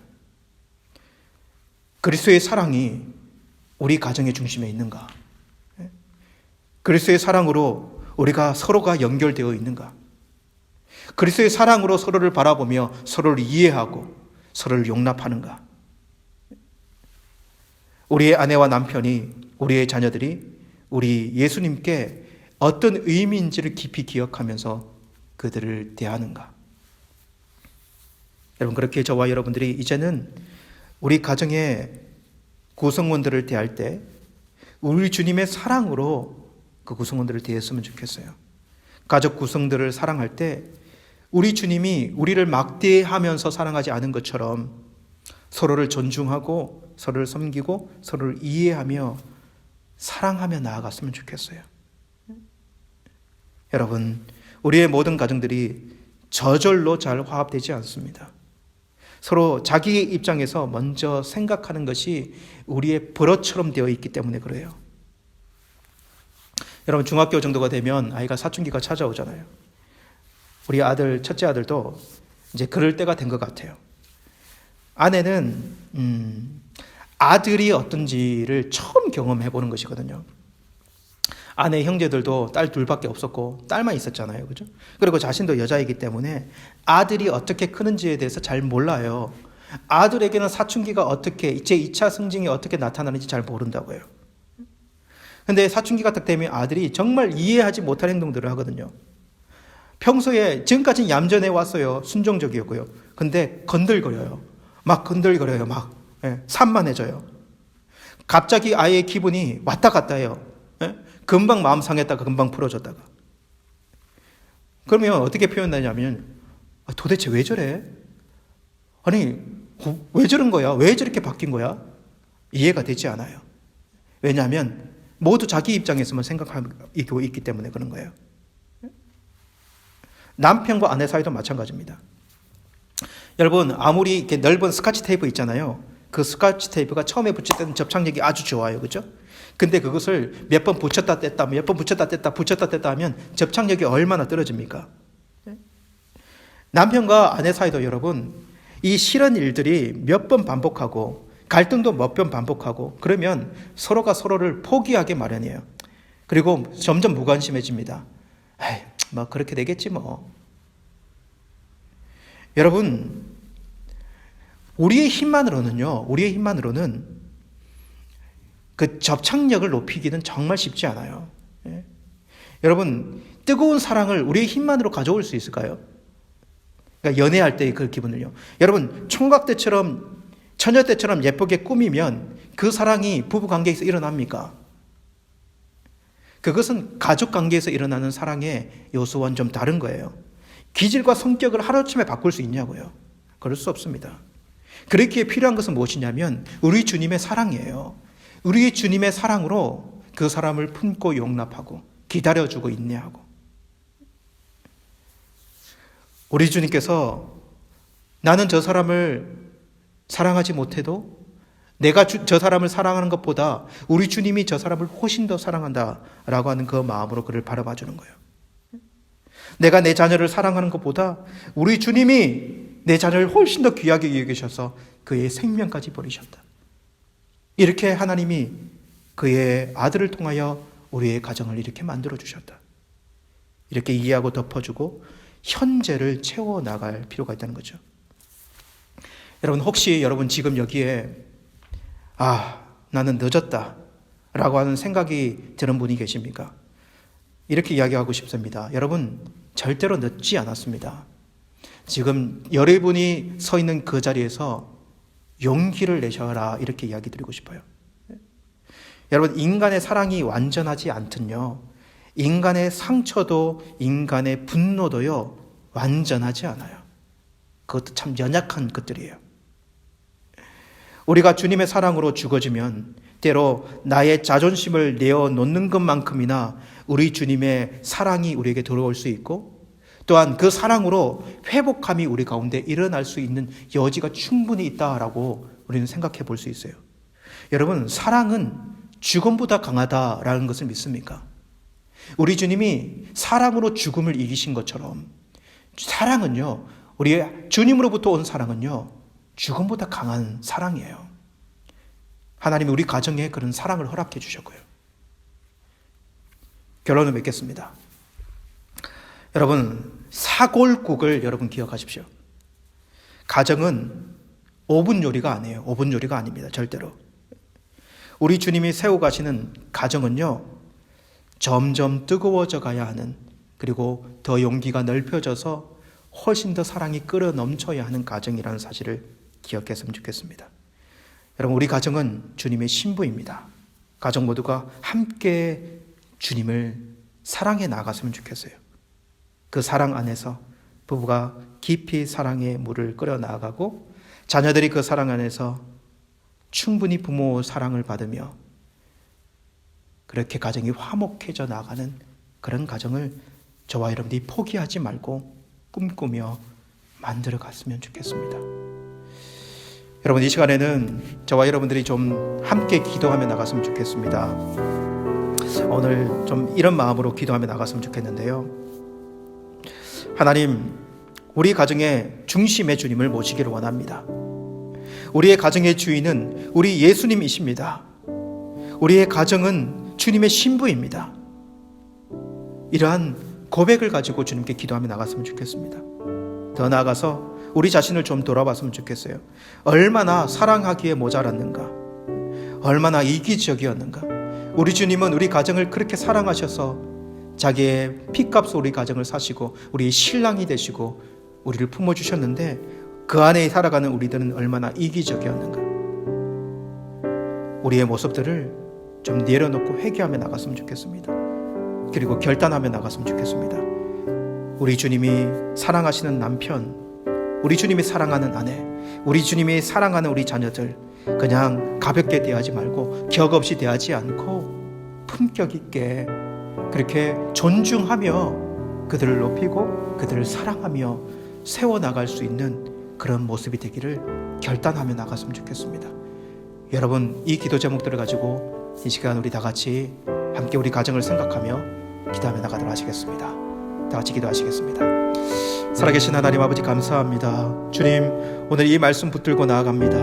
그리스도의 사랑이 우리 가정의 중심에 있는가? 그리스도의 사랑으로 우리가 서로가 연결되어 있는가? 그리스도의 사랑으로 서로를 바라보며 서로를 이해하고 서로를 용납하는가? 우리의 아내와 남편이, 우리의 자녀들이 우리 예수님께 어떤 의미인지를 깊이 기억하면서 그들을 대하는가? 여러분, 그렇게 저와 여러분들이 이제는 우리 가정의 구성원들을 대할 때 우리 주님의 사랑으로 그 구성원들을 대했으면 좋겠어요. 가족 구성들을 사랑할 때 우리 주님이 우리를 막대하면서 사랑하지 않은 것처럼 서로를 존중하고 서로를 섬기고 서로를 이해하며 사랑하며 나아갔으면 좋겠어요. 여러분, 우리의 모든 가정들이 저절로 잘 화합되지 않습니다. 서로 자기 입장에서 먼저 생각하는 것이 우리의 버릇처럼 되어 있기 때문에 그래요. 여러분, 중학교 정도가 되면 아이가 사춘기가 찾아오잖아요. 우리 아들, 첫째 아들도 이제 그럴 때가 된 것 같아요. 아내는 아들이 어떤지를 처음 경험해 보는 것이거든요. 아내 형제들도 딸 둘밖에 없었고 딸만 있었잖아요. 그죠? 그리고 자신도 여자이기 때문에 아들이 어떻게 크는지에 대해서 잘 몰라요. 아들에게는 사춘기가 어떻게, 제2차 성징이 어떻게 나타나는지 잘 모른다고요. 근데 사춘기가 딱 되면 아들이 정말 이해하지 못할 행동들을 하거든요. 평소에 지금까지는 얌전해 왔어요. 순종적이었고요. 근데 건들거려요. 막 건들거려요. 막 산만해져요. 갑자기 아이의 기분이 왔다 갔다 해요. 금방 마음 상했다가 금방 풀어졌다가. 그러면 어떻게 표현하냐면 도대체 왜 저래? 아니 왜 저런 거야? 왜 저렇게 바뀐 거야? 이해가 되지 않아요. 왜냐하면 모두 자기 입장에서만 생각하고 있기 때문에 그런 거예요. 남편과 아내 사이도 마찬가지입니다. 여러분, 아무리 이렇게 넓은 스카치 테이프 있잖아요. 그 스카치 테이프가 처음에 붙일 때는 접착력이 아주 좋아요. 그죠? 근데 그것을 몇 번 붙였다 뗐다, 몇 번 붙였다 뗐다 하면 접착력이 얼마나 떨어집니까? 남편과 아내 사이도 여러분, 이 싫은 일들이 몇 번 반복하고 갈등도 몇 번 반복하고 그러면 서로가 서로를 포기하게 마련이에요. 그리고 점점 무관심해집니다. 에이, 뭐 그렇게 되겠지 뭐. 여러분, 우리의 힘만으로는 그 접착력을 높이기는 정말 쉽지 않아요. 예? 여러분, 뜨거운 사랑을 우리의 힘만으로 가져올 수 있을까요? 그러니까 연애할 때의 그 기분을요. 여러분, 총각 때처럼 처녀 때처럼 예쁘게 꾸미면 그 사랑이 부부 관계에서 일어납니까? 그것은 가족 관계에서 일어나는 사랑의 요소와는 좀 다른 거예요. 기질과 성격을 하루아침에 바꿀 수 있냐고요? 그럴 수 없습니다. 그렇기에 필요한 것은 무엇이냐면 우리 주님의 사랑이에요. 우리의 주님의 사랑으로 그 사람을 품고 용납하고 기다려주고 인내하고. 우리 주님께서 나는 저 사람을 사랑하지 못해도 내가 저 사람을 사랑하는 것보다 우리 주님이 저 사람을 훨씬 더 사랑한다라고 하는 그 마음으로 그를 바라봐 주는 거예요. 내가 내 자녀를 사랑하는 것보다 우리 주님이 내 자녀를 훨씬 더 귀하게 여기셔서 그의 생명까지 버리셨다. 이렇게 하나님이 그의 아들을 통하여 우리의 가정을 이렇게 만들어 주셨다. 이렇게 이해하고 덮어주고 현재를 채워나갈 필요가 있다는 거죠. 여러분, 혹시 여러분 지금 여기에 나는 늦었다 라고 하는 생각이 드는 분이 계십니까? 이렇게 이야기하고 싶습니다. 여러분, 절대로 늦지 않았습니다. 지금 여러분이 서 있는 그 자리에서 용기를 내셔라, 이렇게 이야기 드리고 싶어요. 여러분, 인간의 사랑이 완전하지 않든요, 인간의 상처도 인간의 분노도요 완전하지 않아요. 그것도 참 연약한 것들이에요. 우리가 주님의 사랑으로 죽어지면 때로 나의 자존심을 내어놓는 것만큼이나 우리 주님의 사랑이 우리에게 들어올 수 있고, 또한 그 사랑으로 회복함이 우리 가운데 일어날 수 있는 여지가 충분히 있다라고 우리는 생각해 볼 수 있어요. 여러분, 사랑은 죽음보다 강하다라는 것을 믿습니까? 우리 주님이 사랑으로 죽음을 이기신 것처럼 사랑은요, 우리 주님으로부터 온 사랑은요, 죽음보다 강한 사랑이에요. 하나님이 우리 가정에 그런 사랑을 허락해 주셨고요. 결론을 맺겠습니다. 여러분, 사골국을 여러분 기억하십시오. 가정은 5분 요리가 아니에요. 5분 요리가 아닙니다. 절대로. 우리 주님이 세워가시는 가정은요, 점점 뜨거워져 가야 하는, 그리고 더 용기가 넓혀져서 훨씬 더 사랑이 끓어 넘쳐야 하는 가정이라는 사실을 기억했으면 좋겠습니다. 여러분, 우리 가정은 주님의 신부입니다. 가정 모두가 함께 주님을 사랑해 나갔으면 좋겠어요. 그 사랑 안에서 부부가 깊이 사랑의 물을 끓여 나가고, 자녀들이 그 사랑 안에서 충분히 부모 사랑을 받으며 그렇게 가정이 화목해져 나가는 그런 가정을 저와 여러분들이 포기하지 말고 꿈꾸며 만들어 갔으면 좋겠습니다. 여러분, 이 시간에는 저와 여러분들이 좀 함께 기도하며 나갔으면 좋겠습니다. 오늘 좀 이런 마음으로 기도하며 나갔으면 좋겠는데요. 하나님, 우리 가정의 중심의 주님을 모시기를 원합니다. 우리의 가정의 주인은 우리 예수님이십니다. 우리의 가정은 주님의 신부입니다. 이러한 고백을 가지고 주님께 기도하며 나갔으면 좋겠습니다. 더 나아가서 우리 자신을 좀 돌아봤으면 좋겠어요. 얼마나 사랑하기에 모자랐는가, 얼마나 이기적이었는가. 우리 주님은 우리 가정을 그렇게 사랑하셔서 자기의 피값으로 우리 가정을 사시고 우리의 신랑이 되시고 우리를 품어주셨는데, 그 안에 살아가는 우리들은 얼마나 이기적이었는가. 우리의 모습들을 좀 내려놓고 회개하며 나갔으면 좋겠습니다. 그리고 결단하며 나갔으면 좋겠습니다. 우리 주님이 사랑하시는 남편, 우리 주님이 사랑하는 아내, 우리 주님이 사랑하는 우리 자녀들, 그냥 가볍게 대하지 말고 격 없이 대하지 않고 품격 있게 그렇게 존중하며 그들을 높이고 그들을 사랑하며 세워나갈 수 있는 그런 모습이 되기를 결단하며 나갔으면 좋겠습니다. 여러분, 이 기도 제목들을 가지고 이 시간 우리 다 같이 함께 우리 가정을 생각하며 기도하며 나가도록 하시겠습니다. 다 같이 기도하시겠습니다. 살아계신 하나님 아버지, 감사합니다. 주님, 오늘 이 말씀 붙들고 나아갑니다.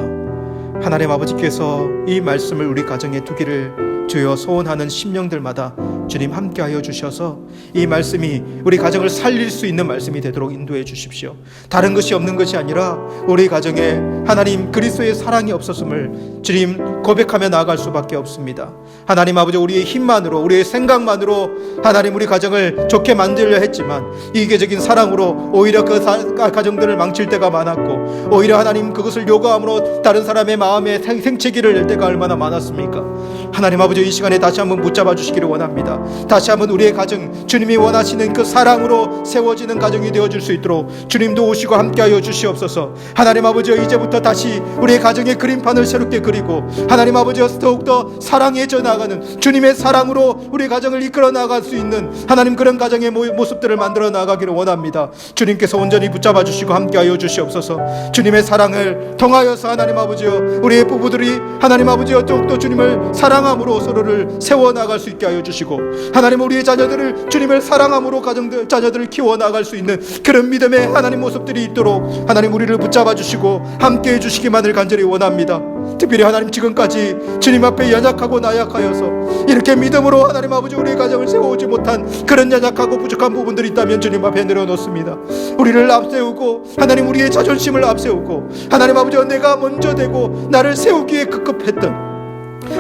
하나님 아버지께서 이 말씀을 우리 가정에 두기를 주여 소원하는 심령들마다 주님 함께하여 주셔서 이 말씀이 우리 가정을 살릴 수 있는 말씀이 되도록 인도해 주십시오. 다른 것이 없는 것이 아니라 우리 가정에 하나님 그리스도의 사랑이 없었음을 주님 고백하며 나아갈 수밖에 없습니다. 하나님 아버지, 우리의 힘만으로, 우리의 생각만으로 하나님 우리 가정을 좋게 만들려 했지만 이계적인 사랑으로 오히려 그 가정들을 망칠 때가 많았고, 오히려 하나님 그것을 요구함으로 다른 사람의 마음에 생채기를 낼 때가 얼마나 많았습니까? 하나님 아버지, 이 시간에 다시 한번 붙잡아 주시기를 원합니다. 다시 한번 우리의 가정, 주님이 원하시는 그 사랑으로 세워지는 가정이 되어줄 수 있도록 주님도 오시고 함께하여 주시옵소서. 하나님 아버지, 이제부터 다시 우리의 가정의 그림판을 새롭게 그리고 하나님 아버지, 더욱더 사랑해져 나가는 주님의 사랑으로 우리 가정을 이끌어 나갈 수 있는 하나님 그런 가정의 모습들을 만들어 나가기를 원합니다. 주님께서 온전히 붙잡아 주시고 함께하여 주시옵소서. 주님의 사랑을 통하여서 하나님 아버지여, 우리의 부부들이 하나님 아버지여 더욱더 주님을 사랑함으로 서로를 세워나갈 수 있게 하여 주시고, 하나님 우리의 자녀들을 주님을 사랑함으로 자녀들을 키워나갈 수 있는 그런 믿음의 하나님 모습들이 있도록 하나님 우리를 붙잡아 주시고 함께해 주시기만을 간절히 원합니다. 특별히 하나님, 지금까지 주님 앞에 연약하고 나약하여서 이렇게 믿음으로 하나님 아버지 우리의 가정을 세워오지 못한 그런 연약하고 부족한 부분들이 있다면 주님 앞에 내려놓습니다. 우리를 앞세우고 하나님 우리의 자존심을 앞세우고 하나님 아버지, 내가 먼저 되고 나를 세우기에 급급했던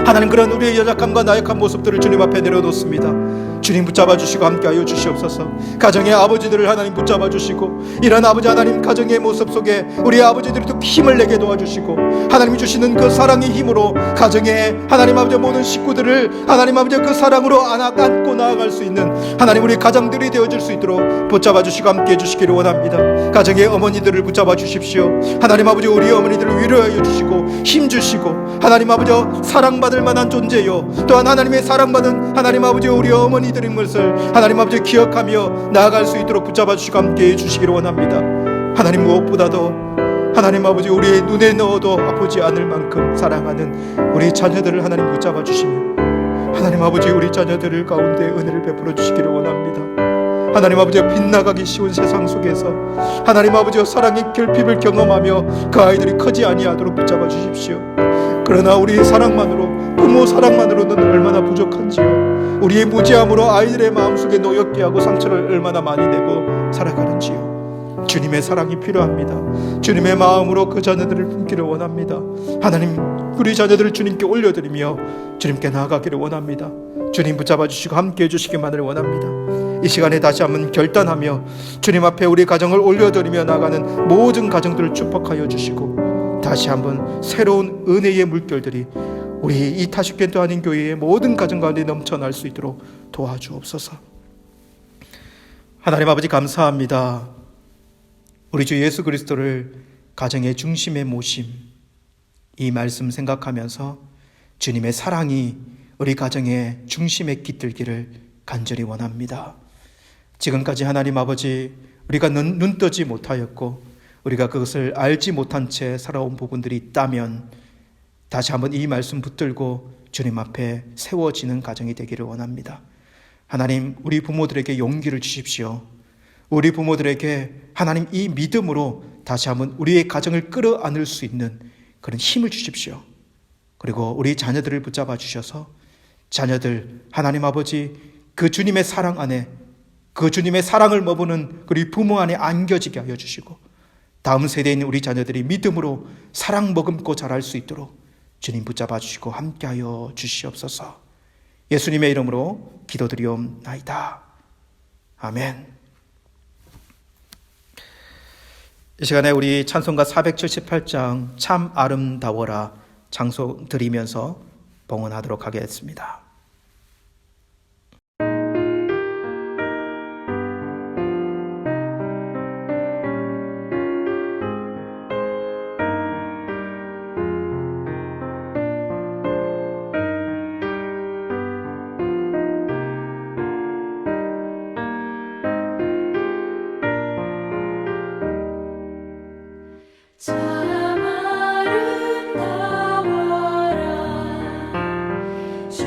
하나님, 그런 우리의 연약함과 나약한 모습들을 주님 앞에 내려놓습니다. 주님 붙잡아 주시고 함께하여 주시옵소서. 가정의 아버지들을 하나님 붙잡아 주시고, 이런 아버지 하나님 가정의 모습 속에 우리 아버지들이 또 힘을 내게 도와주시고, 하나님이 주시는 그 사랑의 힘으로 가정의 하나님 아버지 모든 식구들을 하나님 아버지 그 사랑으로 안고 나아갈 수 있는 하나님 우리 가정들이 되어질 수 있도록 붙잡아 주시고 함께해 주시기를 원합니다. 가정의 어머니들을 붙잡아 주십시오. 하나님 아버지, 우리 어머니들을 위로하여 주시고 힘 주시고, 하나님 아버지 사랑받을 만한 존재요, 또한 하나님의 사랑받은 하나님 아버지 우리 어머니들인 것을 하나님 아버지 기억하며 나아갈 수 있도록 붙잡아 주시고 함께해 주시기를 원합니다. 하나님, 무엇보다도 하나님 아버지 우리의 눈에 넣어도 아프지 않을 만큼 사랑하는 우리 자녀들을 하나님 붙잡아 주시며, 하나님 아버지 우리 자녀들 가운데 은혜를 베풀어 주시기를 원합니다. 하나님 아버지, 빗나가기 쉬운 세상 속에서 하나님 아버지 사랑의 결핍을 경험하며 그 아이들이 크지 아니하도록 붙잡아 주십시오. 그러나 우리의 사랑만으로, 부모 사랑만으로는 얼마나 부족한지요, 우리의 무지함으로 아이들의 마음속에 노엽게 하고 상처를 얼마나 많이 내고 살아가는지요. 주님의 사랑이 필요합니다. 주님의 마음으로 그 자녀들을 품기를 원합니다. 하나님, 우리 자녀들을 주님께 올려드리며 주님께 나아가기를 원합니다. 주님 붙잡아 주시고 함께해 주시기만을 원합니다. 이 시간에 다시 한번 결단하며 주님 앞에 우리 가정을 올려드리며 나가는 모든 가정들을 축복하여 주시고, 다시 한번 새로운 은혜의 물결들이 우리 이 타슈켄트 한인교회의 모든 가정 가운데 넘쳐날 수 있도록 도와주옵소서. 하나님 아버지, 감사합니다. 우리 주 예수 그리스도를 가정의 중심에 모심, 이 말씀 생각하면서 주님의 사랑이 우리 가정의 중심에 깃들기를 간절히 원합니다. 지금까지 하나님 아버지, 우리가 눈 뜨지 못하였고 우리가 그것을 알지 못한 채 살아온 부분들이 있다면 다시 한번 이 말씀 붙들고 주님 앞에 세워지는 가정이 되기를 원합니다. 하나님, 우리 부모들에게 용기를 주십시오. 우리 부모들에게 하나님 이 믿음으로 다시 한번 우리의 가정을 끌어안을 수 있는 그런 힘을 주십시오. 그리고 우리 자녀들을 붙잡아 주셔서 자녀들 하나님 아버지 그 주님의 사랑 안에, 그 주님의 사랑을 머무는 우리 부모 안에 안겨지게 하여 주시고, 다음 세대에 있는 우리 자녀들이 믿음으로 사랑 머금고 자랄 수 있도록 주님 붙잡아 주시고 함께하여 주시옵소서. 예수님의 이름으로 기도드리옵나이다. 아멘. 이 시간에 우리 찬송가 478장 참 아름다워라 장소 드리면서 봉헌하도록 하겠습니다. 참 아름다워라 주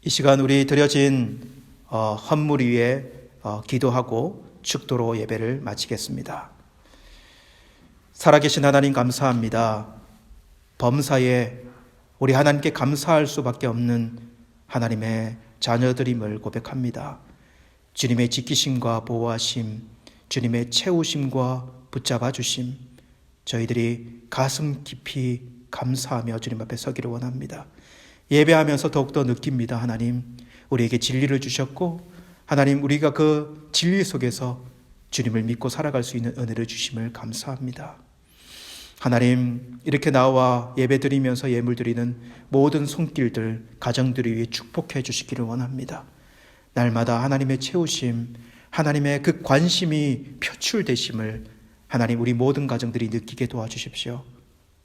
이 시간 우리 드려진 헌물 위에 기도하고 축도로 예배를 마치겠습니다. 살아계신 하나님 감사합니다. 범사에 우리 하나님께 감사할 수밖에 없는 하나님의 자녀들임을 고백합니다. 주님의 지키심과 보호하심, 주님의 채우심과 붙잡아 주심, 저희들이 가슴 깊이 감사하며 주님 앞에 서기를 원합니다. 예배하면서 더욱더 느낍니다. 하나님, 우리에게 진리를 주셨고 하나님, 우리가 그 진리 속에서 주님을 믿고 살아갈 수 있는 은혜를 주심을 감사합니다. 하나님, 이렇게 나와 예배드리면서 예물 드리는 모든 손길들, 가정들을 위해 축복해 주시기를 원합니다. 날마다 하나님의 채우심, 하나님의 그 관심이 표출되심을 하나님, 우리 모든 가정들이 느끼게 도와주십시오.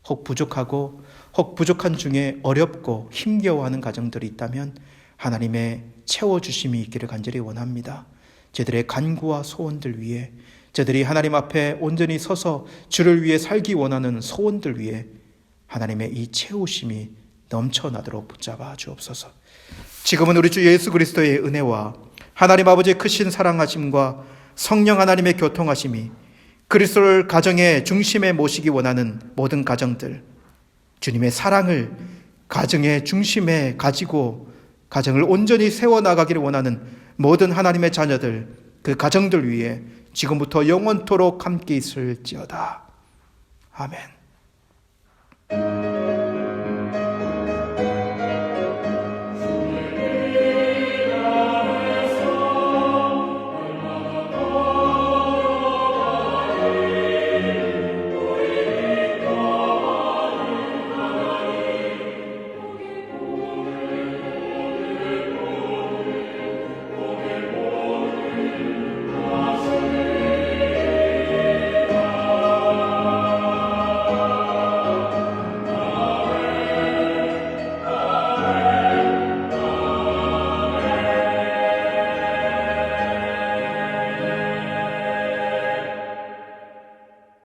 혹 부족하고 혹 부족한 중에 어렵고 힘겨워하는 가정들이 있다면 하나님의 채워주심이 있기를 간절히 원합니다. 저들의 간구와 소원들 위해, 저들이 하나님 앞에 온전히 서서 주를 위해 살기 원하는 소원들 위해 하나님의 이 채우심이 넘쳐나도록 붙잡아 주옵소서. 지금은 우리 주 예수 그리스도의 은혜와 하나님 아버지의 크신 사랑하심과 성령 하나님의 교통하심이 그리스도를 가정의 중심에 모시기 원하는 모든 가정들, 주님의 사랑을 가정의 중심에 가지고 가정을 온전히 세워나가기를 원하는 모든 하나님의 자녀들, 그 가정들 위해 지금부터 영원토록 함께 있을지어다. 아멘.